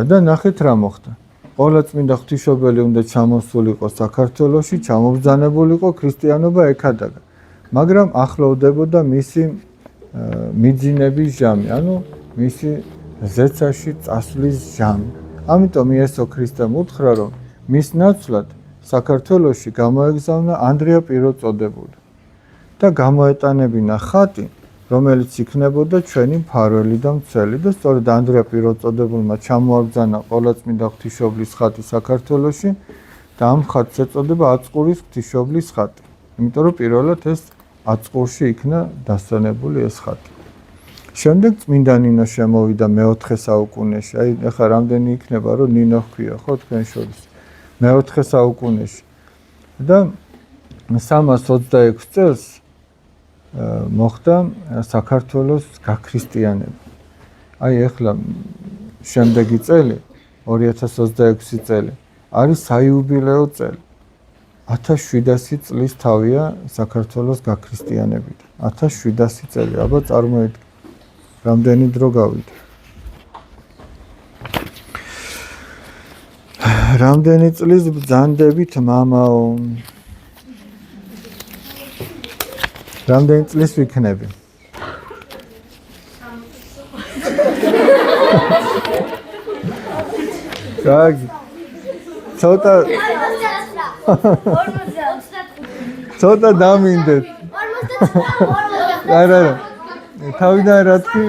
და ნახეთ რა მოხდა. ყოვლადწმიდა ღვთისმშობელი უნდა ჩამოსულიყო საქართველოში, ჩამობრძანებულიყო ქრისტიანობა ეკადაგა. მაგრამ ახლოვდებოდა მისი მიძინების ჟამი, ანუ მისი ზეცაში წასვლის ჟამი. ამიტომ იესო ქრისტემ უთხრა, რომ მის ნაცვლად საქართველოში გამოეგზავნა ანდრია პირველწოდებული და გამოეტანებინა ხატი, რომელიც იქნებოდა ჩვენი მფარველი და მცველი და სწორედ ანდრია პირველწოდებულმა ჩამოაბრძანა ყოვლადწმიდა ღვთისმშობლის ხატი საქართველოში და ამ ხატს ეწოდება აწყურის ღვთისმშობლის ხატი. იმიტომ რომ პირველად ეს აწყურში იქნა დასვენებული ეს ხატი. შემდეგ წმინდა ნინო შემოვიდა მე-4 საუკუნეში. აი ახლა რამდენი იქნება რომ ნინო ჰქვია ხო თქვენ შორის. მე-4 საუკუნეში. და 326 წელს მოხდა საქართველოს გაქრისტიანება. აი ახლა შემდეგი წელი 2026 წელი არის საიუბილეო წელი. 1700 წლის თავია საქართველოს გაქრისტიანებით. 1700 წელი, აბა წარმოიდგინეთ. რამდენი დრო გავიდა. რამდენი წლის ბრძანდებით მამაო. რამდენი წლის ვიქნები? კარგი. ცოტა დამინდეთ. არა. თავიდან რა თქვი?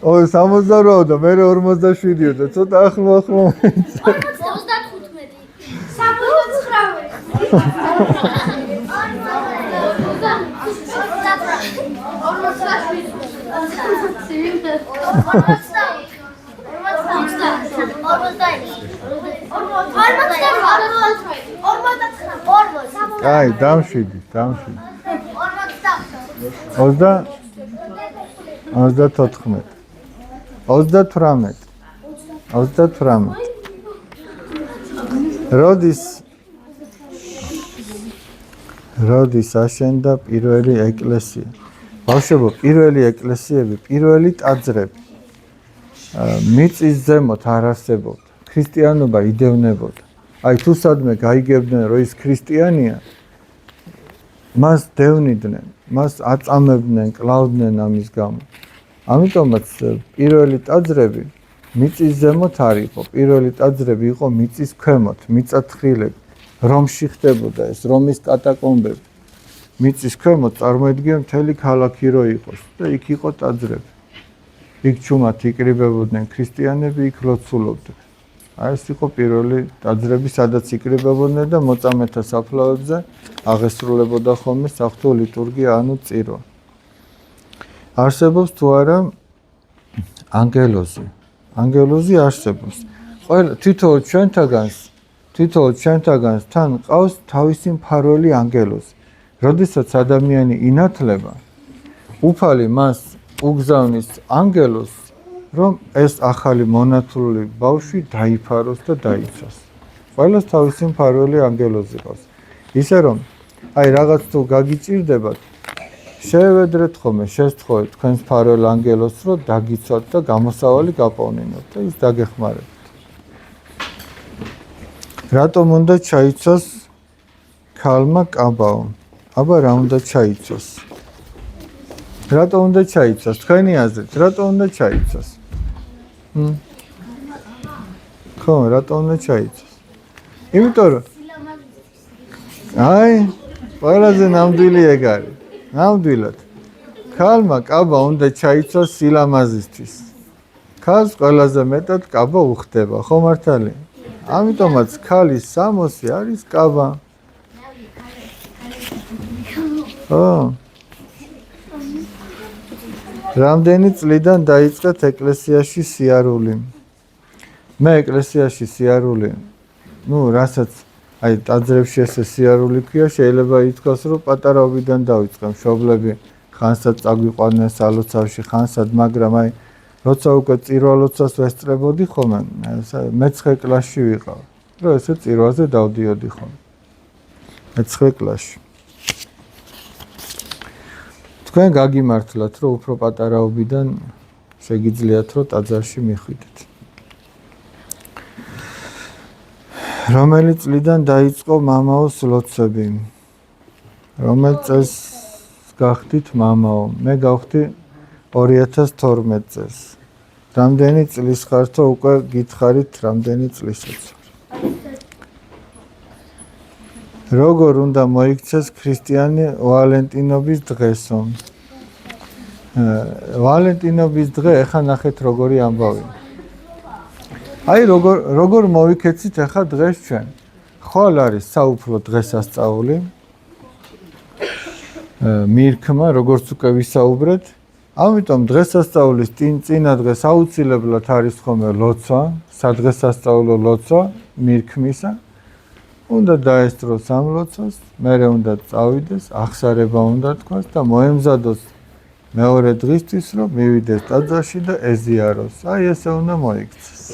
68 და მე 47 და ცოტა ახლო. 39. აი, დამშვიდი. 38. როდის აშენდა პირველი ეკლესია? ბავშვებო, პირველი ეკლესიები, პირველი ტაძრები მიწის ზემოთ არ არსებობდა. ქრისტიანობა იდევნებოდა. აი თუ სადმე გაიგებდნენ რომ ის ქრისტიანია, მას დევნიდნენ, მას აწამებდნენ, კლავდნენ ამის გამო. ამიტომაც პირველი ტაძრები მიწის ზემოთ არ იყო. პირველი ტაძრები იყო მიწის ქვემოთ, მიწათხრილები. რომში ხდებოდა ეს, რომის კატაკომბები. მიწის ქვემოთ წარმოედგინე მთელი ქალაქი რო იყოს და იქ იყო ტაძრები. იქ ჩუმად იკრიბებოდნენ ქრისტიანები, იქ ლოცულობდნენ. აი ეს იყო პირველი ტაძრები, სადაც იკრიბებოდნენ და მოწამეთა საფლავებზე აღესრულებოდა ხოლმე საღვთო ლიტურგია, ანუ წირვა. არსებობს თუ არა ანგელოზი? ანგელოზი არსებობს. თითოეულ ჩვენთაგანს თან ყავს თავისი მფარველი ანგელოზი. როდესაც ადამიანი ინათლება, უფალი მას უგზავნის ანგელოზს, რომ ეს ახალი მონათლული ბავშვი დაიფაროს და დაიცვას. ყველას თავისი მფარველი ანგელოზი ყავს. ისე რომ აი რაღაც თუ გაგიჭირდებათ, შევედრეთ ხოლმე, შესთხოვეთ თქვენს მფარველ ანგელოზს, რომ დაგიცვათ და გამოსავალი გაპოვნინოთ და ის დაგეხმარებათ. რატომ უნდა ჩაიცვას ქალმა კაბაო? აბა რა უნდა ჩაიცვას? რატომ უნდა ჩაიცვას? თქვენი აზრით, რატომ უნდა ჩაიცვას? ხო, რატომ უნდა ჩაიცვას? იმიტომ რომ აი, ყველაზე ნამდვილი ეგ არის. ნამდვილად. ქალმა კაბა უნდა ჩაიცვას სილამაზისთვის. ქალს ყველაზე მეტად კაბა უხდება, ხო მართალია? ამიტომაც ქალის სამოსი არის კაბა. ხო? რამდენი წლიდან დაიწყეთ ეკლესიაში სიარული? მე ეკლესიაში სიარული, რასაც აი ტაძრებში ესე სიარული ქვია, შეიძლება ითქვას, რომ პატარაობიდან დავიწყე, მშობლები ხანსად წაგვიყვანენ სალოცავში, ხანსად, მაგრამ აი როცა უკვე წირვა-ლოცვას ვესწრებოდი ხოლმე, მე-9 კლასში ვიყავ, რომ ესე წირვაზე დავდიოდი ხოლმე. მე-9 კლასში. თქვენ გაგიმართლათ, რომ უფრო პატარაობიდან შეგიძლიათ, რომ ტაძარში მიხვიდეთ. რომელი წლიდან დაიწყო მამაოს ლოცვები? რომელ წელს გახდით მამაო? მე გავხდი 2012 წელს. რამდენი წლის ხართო უკვე გითხარით, რამდენი წლისაც ვარ? როგორ უნდა მოიქცეს ქრისტიანი ვალენტინობის დღესო? ვალენტინობის დღე, ეხა ნახეთ როგორი ამბავი. აი როგორ მოვიქეცით ახლა დღეს ჩვენ? ხვალ არის საუფლო დღესასწაული. მირქმა, როგორც უკვე ვისაუბრეთ, ამიტომ დღესასწაულის წინა დღეს აუცილებლად არის ხოლმე ლოცვა, სადღესასწაულო ლოცვა მირქმისა. უნდა დაესწროს ამ ლოცვას, მერე უნდა წავიდეს, აღსარება უნდა თქვას და მოემზადოს მეორე დღისთვის, რომ მივიდეს ტაძარში და ეზიაროს. აი ესე უნდა მოიქცეს.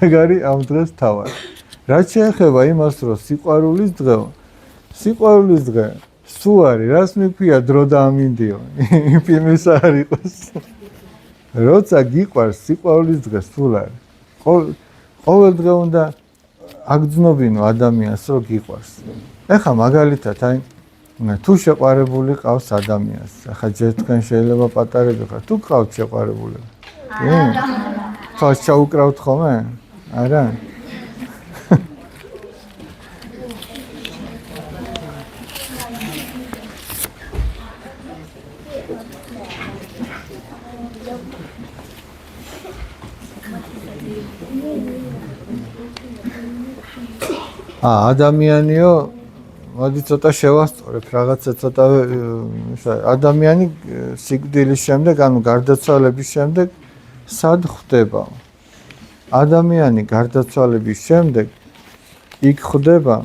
ეგ არის ამ დღეს თავად. რაც შეეხება იმას, რომ სიყვარულის დღეო, სიყვარულის დღე სულ არის, რას მიქვია დრო და ამინდიო, იმ ფილმის არ იყოს. როცა გიყვარს სიყვარულის დღე სულ არის. ყოველ დღე უნდა აგძნობინო ადამიანს, რომ გიყვარს. ეხა მაგალითად, აი თუ შეყვარებული ყავს ადამიანს, ახლა ჯერ თქვენ შეიძლება პატარები ხართ, თუ ყავთ შეყვარებული? კი? ხა ჩაუკრავთ ხოლმე? არა? ადამიანიო, მოდი ცოტა შევასწორებ, რაღაცა ცოტა ადამიანი სიკვდილის შემდეგ, ანუ გარდაცვალების შემდეგ სად ხვდება? ადამიანი გარდაცვალების შემდეგ იქ ხვდება,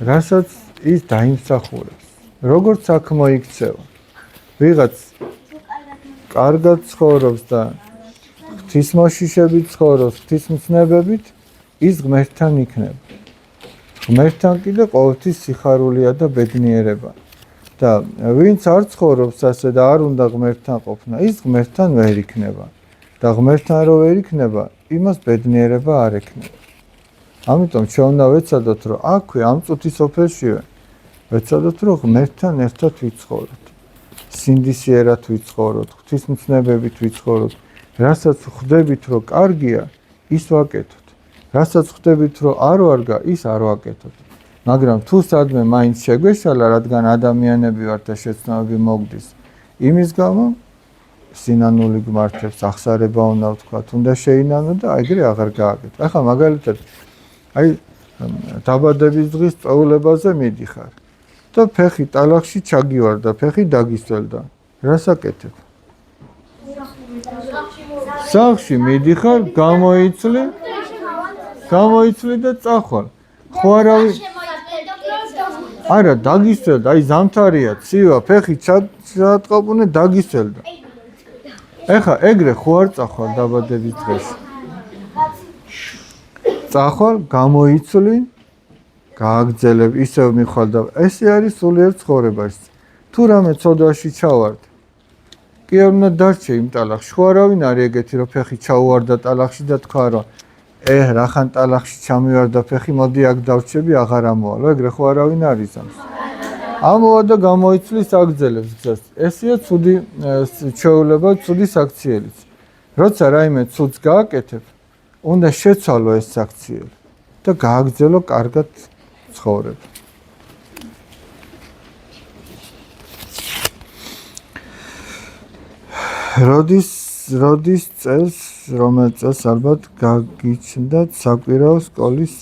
რასაც ის დაიმსახურებს. როგორც აქ მოიქცევა. ვიღაც კარგად ცხოვრობს და ღვთისმოშიშებით ცხოვრობს, ღვთისმცნებებით, ის ღმერთთან იქნება. ღმერთთან კიდე ყოველთვის სიხარულია და ბედნიერება. და ვინც არ ცხოვრობს ასე და არ უნდა ღმერთთან ყოფნა, ის ღმერთთან ვერ იქნება. და ღმერთთან რო ვერ იქნება, იმას ბედნიერება არ ექნება. ამიტომ ჩვენ უნდა ვეცადოთ, რომ აქვე ამ წუთის ოფელშივე ვეცადოთ, რომ ღმერთთან ერთად ვიცხოვროთ. სინდისიერად ვიცხოვროთ, ღვთისმცნებებით ვიცხოვროთ. რასაც ხვდებით, რომ კარგია, ის ვაკეთოთ. რასაც ხვდებით, რომ არ ვარგა, ის არ ვაკეთოთ. მაგრამ თუ სადმე მაინც შეგვეშალა, რადგან ადამიანები ვართ და შეცდომები მოგდის, იმის გამო სინანული გმართებს ახსარება უნდა ვთქვათ, უნდა შეინანო და ეგრე აღარ გააკეთო. ახლა მაგალითად, აი დაბადების დღის წვეულებაზე მიდიხარ და ფეხი ტალახში ჩაგივარდა, ფეხი დაგისველდა. რას აკეთებ? სახლში მიდიხარ, გამოიცლი და წახვალ. ხო არავის არა, დაგისველდა, აი ზამთარია, ცივა, ფეხი ჩატყობუნე, დაგისველდა. ეხა ეგრე ხო არ წახვალ დაბადების დღეს? წახვალ, გამოიცლი, გააგრძელებ, ისევ მიხვალ და ესე არის სულიერ ცხოვრებაში. თუ რამე ცოდვაში ჩავარდ, კი არ უნდა დარჩე იმ ტალახში. ხო არავინ არის ეგეთი, რომ ფეხი ჩაუვარდა ტალახში და თქვა, რომ რახან ტალახში ჩამივარდა ფეხი, მოდი აქ დავრჩები, აღარ ამოვალო. ეგრე ხო არავინ არის ამს. ამოვა და გამოიცლის, აგრძელებს გზას. ესეა ცუდი ჩვეულება, ცუდი საქციელიც. როცა რაიმე ცუდს გააკეთებ, უნდა შეცვალო ეს საქციელი და გააგრძელო კარგად ცხოვრება. როდის წელს, რომელ წელს ალბათ გაგიჩნდათ საკვირაო სკოლის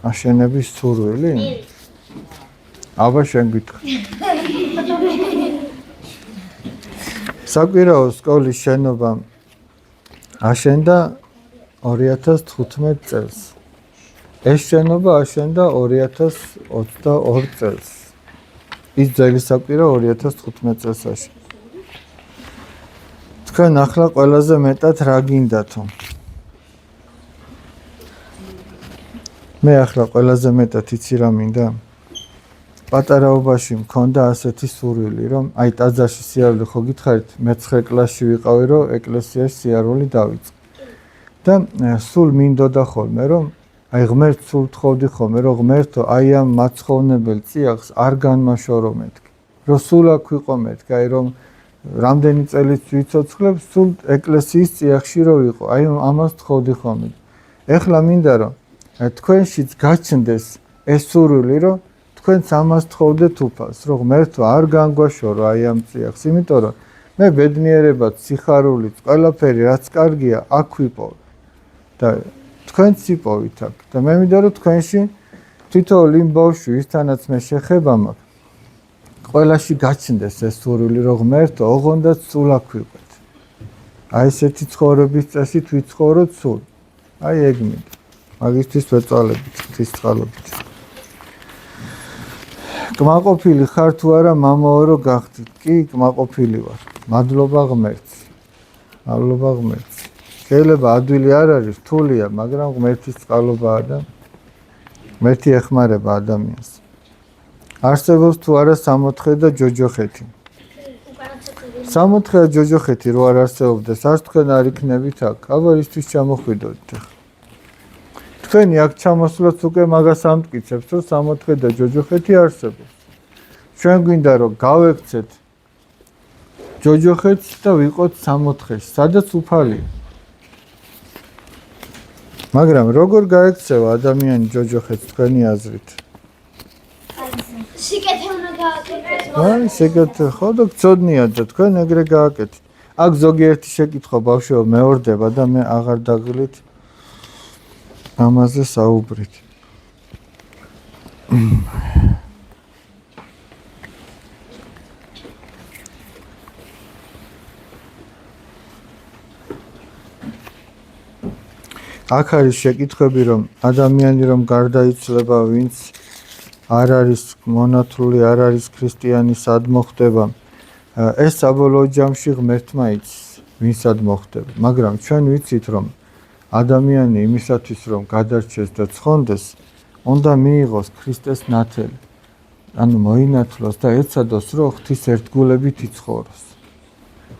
აშენების სურვილი? აბა შენ გითხრა. საკვირაო სკოლის შენობა აშენდა 2015 წელს. ეს შენობა აშენდა 2022 წელს. ის ძველი საკვირა 2015 წელს აშენდა. თქვენ ახლა ყველაზე მეტად რა გინდათო? მე ახლა ყველაზე მეტად იცი რა მინდა? პატარაობაში მქონდა ასეთი სურვილი, რომ აი ტაძარში სიარული ხო გითხარით, მე 9 კლასში ვიყავი, რომ ეკლესიაში სიარული დავიწყე. და სულ მინდოდა ხოლმე, რომ აი ღმერთს სულ თხოვდი ხოლმე, რომ ღმერთო, აი ამ მაცხოვნებელ წიაღს არ განმაშორო მეთქი. რომ სულ აქ ვიყო მეთქი, აი რომ რამდენი წელიც ვიცოცხლებ, სულ ეკლესიის წიაღში რო ვიყო. აი ამას თხოვდი ხოლმე. ეხლა მინდა რომ თქვენშიც გაჩნდეს ეს სურვილი, რომ თქვენც ამას თხოვდეთ უფალს, რომ ღმერთო არ განგვაშორო აი ამ წიაღს, იმიტომ რომ მე ბედნიერებად, სიხარულით, ყველაფერი რაც კარგია, აქ ვიპოვე. და თქვენც იპოვით აქ. და მე მინდა რომ თქვენში თითოეულ იმ ბავშვი, ვისთანაც მე შეხება მაქვს, ყველაში გაჩნდეს ეს სურვილი, რომ ღმერთო, ოღონდაც სულ აქ ვიყოთ. აი ესეთი ცხოვრების წესით ვიცხოვროთ სულ. აი ეგ მინდა. მაგისთვის ვეწვალებით, ღვთისწყალობით. კმაყოფილი ხარ თუ არა მამაო რომ გახდით? კი, კმაყოფილი ვარ. მადლობა ღმერთს. მადლობა ღმერთს. შეიძლება ადვილი არ არის, რთულია, მაგრამ ღმერთის წყალობაა და ღმერთი ეხმარება ადამიანს. არსებობს თუ არა 64 და ჯოჯოხეთი? 64 და ჯოჯოხეთი რო არ არსებობდეს, არც თქვენ არ იქნებით აქ. აბა ისთვის ჩამოხვიდოდით ახლა. თქვენი აქ ჩამოსვლაც უკვე მაგას ამტკიცებს, რომ 64 და ჯოჯოხეთი არსებობს. ჩვენ გვინდა რომ გავექცეთ ჯოჯოხეთს და ვიყოთ 64-ში, სადაც უფალია. მაგრამ როგორ გაექცევა ადამიანი ჯოჯოხეთს თქვენი აზრით? სიკეთე უნდა გააკეთოს. აი, სიკეთე ხო და გწოდნიათ და თქვენ ეგრე გააკეთეთ. აქ ზოგიერთი შეკითხვა ბავშვო მეორდება და მე აღარ დაგილით ამაზე საუბრით. აქ არის შეკითხვები, რომ ადამიანი რომ გარდაიცვლება, ვინც არ არის მონათლული, არ არის ქრისტიანი, სად მოხდება? ეს საბოლოო ჯამში ღმერთმა იცის, ვინ სად მოხდება. მაგრამ ჩვენ ვიცით, რომ ადამიანი იმისათვის, რომ გადარჩეს და ცხონდეს, უნდა მიიღოს ქრისტეს ნათელი. ანუ მოინათლოს და ეცადოს, რომ ღვთის ერთგულებით იცხოვროს.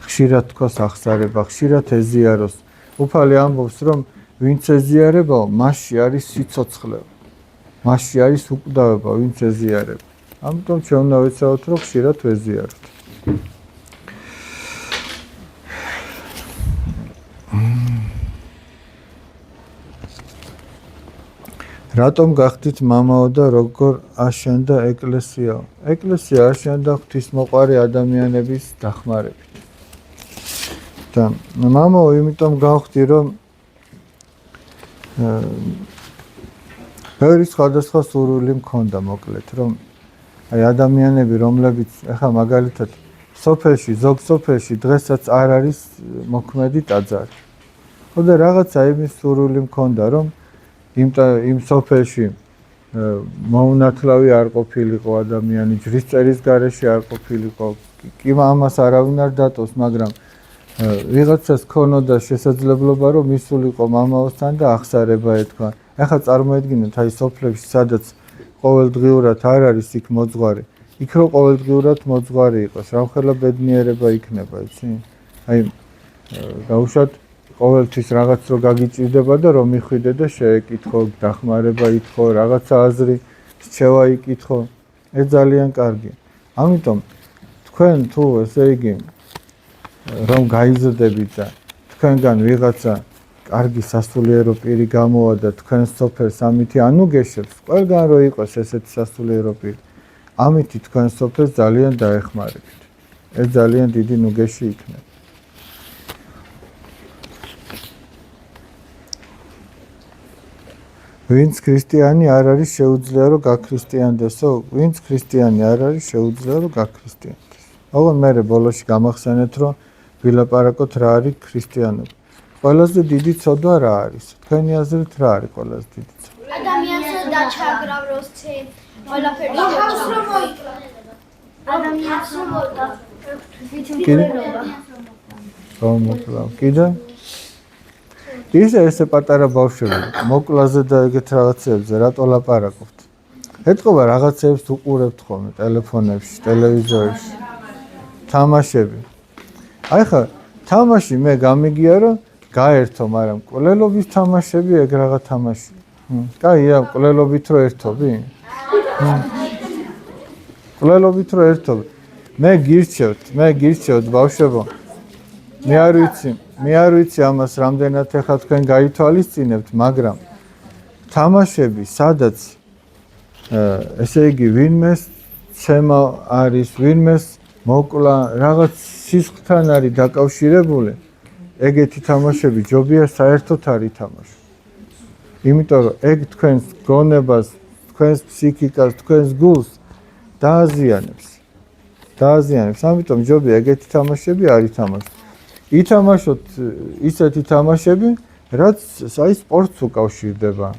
ხშირად თქოს ახსარება, ხშირად ეზიაროს. უფალი ამბობს, რომ ვინც ეზიარებაო, მასში არის სიცოცხლე. მასში არის უკვდავება, ვინც ეზიარება. ამიტომ ჩვენ უნდა ვეცადოთ, რომ ხშირად ვეზიაროთ. რატომ გახდით მამაო და როგორ აშენდა ეკლესიაო? ეკლესია აშენდა ღვთისმოყვარე ადამიანების დახმარებით. და მამაო, იმიტომ გავხდი, რომ ბევრი სხვადასხვა სურვილი მქონდა, მოკლედ, რომ აი ადამიანები, რომლებიც ახლა მაგალითად სოფელში, ზოგ სოფელში დღესაც არ არის მოქმედი ტაძარი. ხო და რაღაცა იმის სურვილი მქონდა, რომ იმ სოფელში მოუნათლავი არ ყოფილიყო ადამიანი, ჯვრისწერის გარეშე არ ყოფილიყო. კი ამას არავინ არ დატოვს, მაგრამ ვიღაცას ქონოდა შესაძლებლობა, რომ მისულიყო მამაოსთან და ახსარება ეთქვა. ახლა წარმოედგინეთ, აი სოფლებში, სადაც ყოველდღიურად არ არის იქ მოძღვარი, იქ რო ყოველდღიურად მოძღვარი იყოს, რამხელა ბედნიერება იქნება, იცი? აი გაუშვათ ყოველთვის რაღაც რო გაგიჭირდება და რომ მიხვიდე და შეეკითხო, დახმარება ითხოვ, რაღაცა აზრი რჩევა იკითხო, ეს ძალიან კარგია. ამიტომ თქვენ თუ ესე იგი რომ გაიზრდებით და თქვენგან ვიღაცა კარგი სასულიერო პირი გამოვა და თქვენ სოფელს ამითი ანუგეშებს, ყველგან რო იყოს ესეთი სასულიერო პირი, ამითი თქვენ სოფელს ძალიან დაეხმარებით. ეს ძალიან დიდი ნუგეში იქნება. ვინც ქრისტიანი არ არის შეუძლია რომ გაქრისტიანდესო? ვინც ქრისტიანი არ არის შეუძლია რომ გაქრისტიანდეს. ოღონდ მე ბოლოში გამახსენეთ რომ ვილაპარაკოთ რა არის ქრისტიანობა. ყველაზე დიდი ცოდვა რა არის? თქვენი აზრით რა არის ყველაზე დიდი ცოდვა? ადამიანს დაჩაგრავს ყველაფერი ადამიანს რომ მოკლავ. კიდე? ესე პატარა ბავშვები, მოკლაზე და ეგეთ რაღაცებზე რატო ლაპარაკობთ? ეთქობა რაღაცებს უყურებთ ხოლმე ტელეფონებში, ტელევიზორში. თამაშები. აი ხა თამაში მე გამიგია რომ გაერთო, მაგრამ კვლელობის თამაშები ეგ რაღა თამაში. კაია, კვლელობით რო ერთობი? კვლელობით რო ერთობი. მე გირჩევთ ბავშვებო. მე არ ვიცი ამას რამდენად ახლა თქვენ გაითვალისწინებთ, მაგრამ თამაშები, სადაც ესე იგი ვინმეს ცემა არის, ვინმეს მოკლა, რაღაც სისხლთან არის დაკავშირებული, ეგეთი თამაშები ჯობია საერთოდ არ ითამაშო. იმიტომ რომ ეგ თქვენს გონებას, თქვენს ფსიქიკას, თქვენს გულს დააზიანებს. ამიტომ ჯობია ეგეთი თამაშები არ ითამაშოთ. ითამაშოთ ისეთი თამაშები, რაც აი სპორტს უკავშირდება.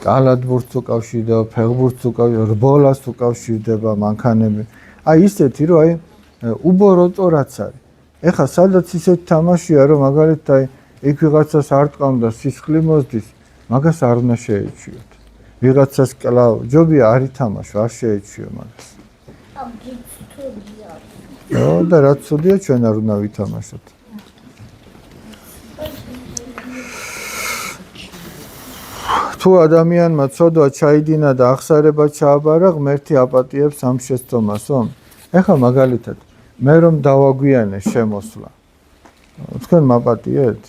კალათბურთს უკავშირდება, ფეხბურთს უკავშირდება, რბოლას უკავშირდება, მანქანები. აი ისეთი რომ აი უბოროტო რაც არის. ეხლა სადაც ისეთი თამაშია რომ მაგალითად აი იქ ვიღაცას არ ტყავდა სისხლი მოსდის, მაგას არ უნდა შეეჩვიოთ. ვიღაცას კლავ, ჯობია არ ითამაშო, არ შეეჩვიო მაგას. და რაც ცუდია ჩვენ არ უნდა ვითამაშოთ. თუ ადამიანმა ცოდვა ჩაიდინა და აღსარება ჩააბარა, ღმერთი აპატიებს ამ შეცდომასო? ეხლა მაგალითად, მე რომ დავაგვიანე შემოსვლა. თქვენ მაპატიეთ?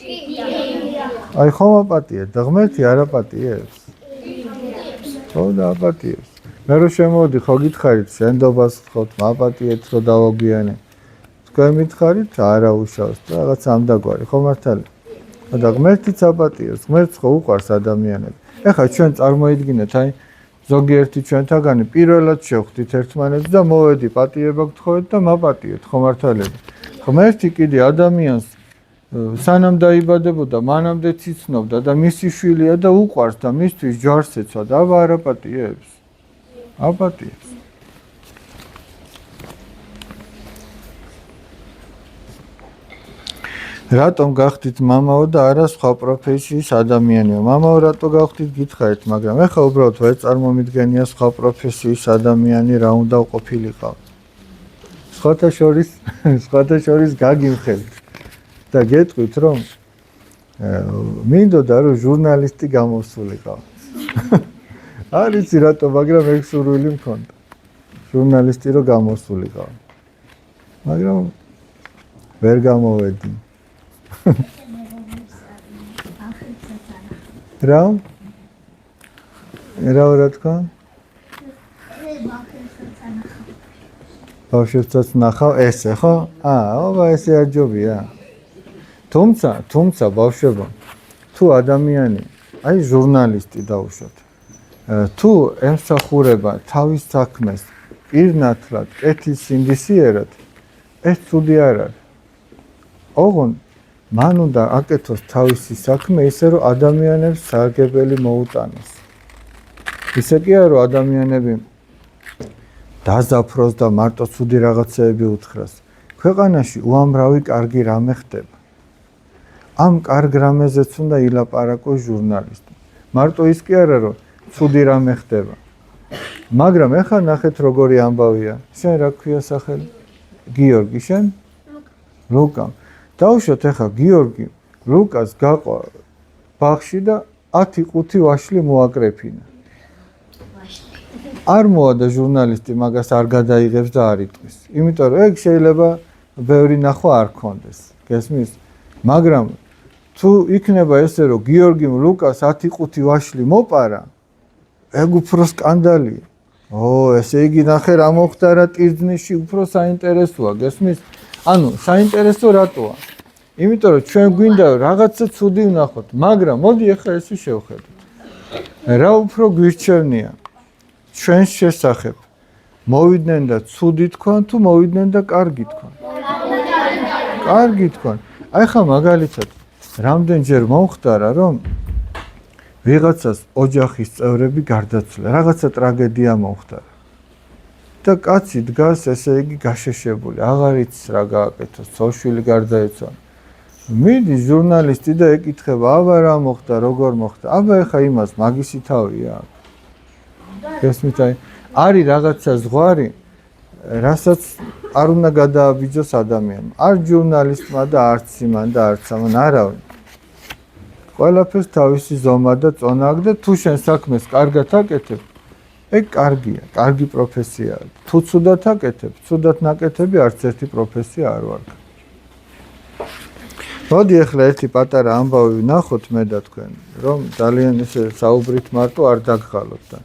აი ხომ აპატიეთ და ღმერთი არ აპატიებს? ხო და აპატიებს. მე რო შემოვიდი, ხო გითხარით შენდობას ხოთ, მაპატიეთ რომ დავაგვიანე. თქვენ მითხარით არა უშავს და რაღაც ამდაგვარი, ხო მართალი? და ღმერთიც აპატიებს, ღმერთს ხო უყვარს ადამიანები. ეხლა ჩვენ წარმოიდგინეთ, აი ზოგიერთი ჩვენთაგანი პირველად შევხვდით ერთმანეთს და მოვედი პატიება გთხოვეთ და მაპატიეთ, ხო მართალები? ღმერთი კიდე ადამიანს სანამ დაიბადებოდა, მანამდე ციცნობდა და მისი შვილია და უყვარს და მისთვის ჯვარს ეცვა და არ აპატიებს? აპატიებს. რატომ გახდით მამაო და არა სხვა პროფესიის ადამიანიო? მამაო რატო გახდით გითხარით, მაგრამ ეხლა უბრალოდ ვერ წარმომიდგენია სხვა პროფესიის ადამიანი რა უნდა ყოფილიყავ. სხვათა შორის გაგიმხელთ და გეტყვით რომ მინდოდა რომ ჟურნალისტი გამოსულიყავ. არ იცი რატო, მაგრამ ეგ სურვილი მქონდა. ჟურნალისტი რომ გამოსულიყავ. მაგრამ ვერ გამოვედი. რა თქვა? ბავშვებსაც ნახავ ესე, ხო? ესე არ ჯობია. თუმცა ბავშვებო, თუ ადამიანი, აი ჟურნალისტი დაუშვათ, თუ ემსახურება თავის საქმეს პირნათლად, კეთის სინდისიერად, ეს ცუდი არ არის. ოღონდ მან უნდა აკეთოს თავისი საქმე ისე, რომ ადამიანებს სარგებელი მოუტანოს. ისე კი არა, რომ ადამიანები დაზაფროს და მარტო ცუდი რაღაცეები უთხრას. ქვეყანაში უამრავი კარგი რამე ხდება. ამ კარგ რამეზეც უნდა ილაპარაკოს ჟურნალისტი. მარტო ის კი არა, რომ ცუდი რამე ხდება. მაგრამ ეხლა ნახეთ როგორი ამბავია. შენ რა ქვია სახელი? გიორგი, შენ? ლუკა. დაუშვათ ეხლა გიორგი ლუკას გაყვა ბაღში და 10-5 ვაშლი მოაკრეფინა. არ მოადა ჟურნალისტი მაგას არ გადაიღებს და არ იტყვის. იმიტომ რომ ეგ შეიძლება ბევრი ნახვა არ ქონდეს. გესმის? მაგრამ თუ იქნება ესე რომ გიორგიმ ლუკას 10-5 ვაშლი მოპარა, ეგ უფრო სკანდალია. ესე იგი ნახე რა მოხდა რა ტირძნიში, უფრო საინტერესოა, გესმის? ანუ საინტერესო რატოა? იმიტომ რომ ჩვენ გვინდა რაღაცა ცუდი ვნახოთ, მაგრამ მოდი ახლა ესე შევხედოთ. რა უფრო გვირჩევნია ჩვენს შესახებ? მოვიდნენ და ცუდი თქვან თუ მოვიდნენ და კარგი თქვან? კარგი თქვან. აი ხა მაგალითად, რამდენჯერ მომხდარა რომ ვიღაცას ოჯახის წევრები გარდაცვლა, რაღაცა ტრაგედია მომხდარა. და კაცი დგას ესე იგი გაშეშებული, აღარ იცის რა გააკეთოს, ცოლ-შვილი გარდაეცვალა. მიდის ჟურნალისტი და ეკითხება, აბა რა მოხდა, როგორ მოხდა? აბა ეხა იმას მაგისი თავია. გესმით აი, არის რაღაცა ზღვარი, რასაც არ უნდა გადააბიჯოს ადამიანმა. არ ჟურნალისტმა და არც იმან და არც ამან არავინ. ყველაფერს თავისი ზომა და წონა აქვს და თუ შენ საქმეს კარგად აკეთებ, ეგ კარგია, კარგი პროფესიაა. თუ ცუდად აკეთებ, ცუდად ნაკეთები არც ერთი პროფესია არ ვარ. მოდი ახლა ერთი პატარა ამბავი ვნახოთ მე და თქვენ, რომ ძალიან ესე საუბრით მარტო არ დაგხალოთ და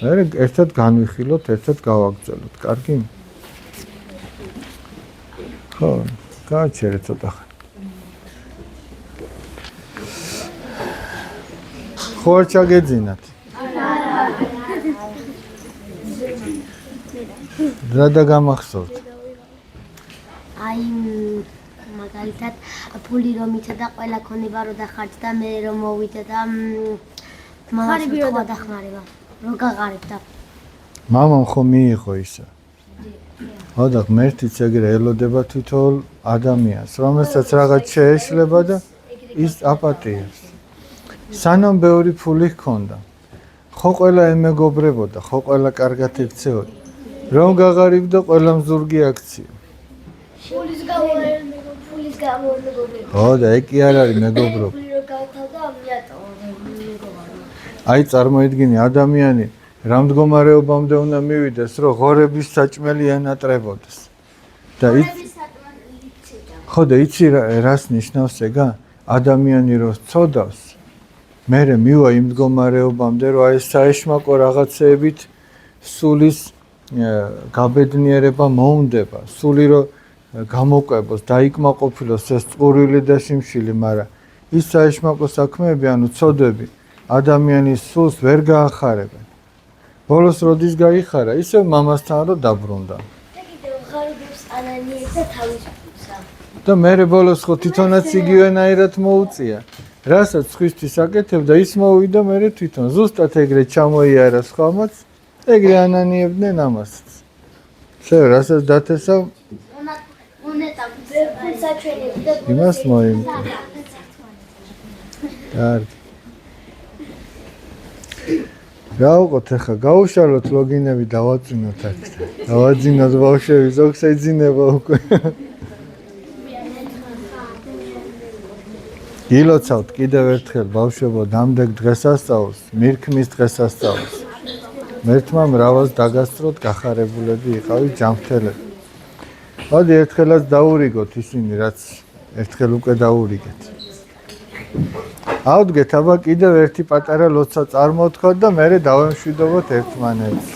მე ერთად განვიხილოთ, ერთად გავაგრძელოთ. კარგი? ხო, გააჩერე ცოტა ხანი. ხო არ ჩაგეძინათ? რა დაგამახსოვთ? აი მაგალითად ფული რომ იცოდა ყველა ქონება რომ დახარჯ და მე რომ მოვიდა და მამას რო დახმარება რო გაღარებდა. მამამ ხო მიიღო ისა. ხო და ღმერთიც ეგრე ელოდება თვითონ ადამიანს, რომელსაც რაღაც შეეშლება და ის აპატიებს. სანამ ბევრი ფული ჰქონდა, ხო ყველა ემეგობრებოდა, ხო ყველა კარგად ექცეოდა. რომ გაღარიბდა ყველამ ზურგი აქცია. ფულის გამო მეგობრობა. ხო და ეგ კი არ არის მეგობრობა. ფული რო გავთავდა ამიატო მეგობრობა. აი წარმოიდგინე ადამიანი რა მდგომარეობამდე უნდა მივიდეს, რომ ღორების საჭმელი ენატრებოდეს. და ხო და იცი რას ნიშნავს ეგა? ადამიანი რო ცოდავს, მერე მივა იმ მდგომარეობამდე, რომ აი საეშმაკო რაღაცეებით სულის გაბედნიერება მოუნდება, სული რო გამოკვებოს, დაიკმაყოფილოს ეს წყურვილი და შიმშილი, მაგრამ ის საეშმაკო საქმეები, ანუ ცოდვები, ადამიანის სულს ვერ გაახარებენ. ბოლოს როდის გაიხარა, ისევ მამასთან რო დაბრუნდა. და კიდევ ღარიბებს ანანიებს და თავის ფულსა. და მერე ბოლოს ხო თვითონაც იგივენაირად მოუწია. რასაც სხვისთვის აკეთებდა, ის მოვიდა მერე თვითონ. ზუსტად ეგრე ჩამოიარა სხვამაც, ეგრე ანანიებდნენ ამასაც. შენ რასაც დათესავ, იმას მოიმკი. კარგი. რა ვყოთ ახლა, გავუშალოთ ლოგინები, დავაწვინოთ აქ. დავაძინოთ ბავშვები, ზოგს ეძინება უკვე. გილოცავთ კიდევ ერთხელ ბავშვებო, დამდეგ დღესასწაულს, მირქმის დღესასწაულს. მერთმა მრავალს დაგასწროთ, გახარებულები იყავით, ჯანმრთელები. მოდი ერთხელაც დაურიგოთ ისინი, რაც ერთხელ უკვე დაურიგეთ. ავდგეთ, აბა კიდევ ერთი პატარა ლოცა წარმოვთქვათ და მერე დავემშვიდობოთ ერთმანეთს.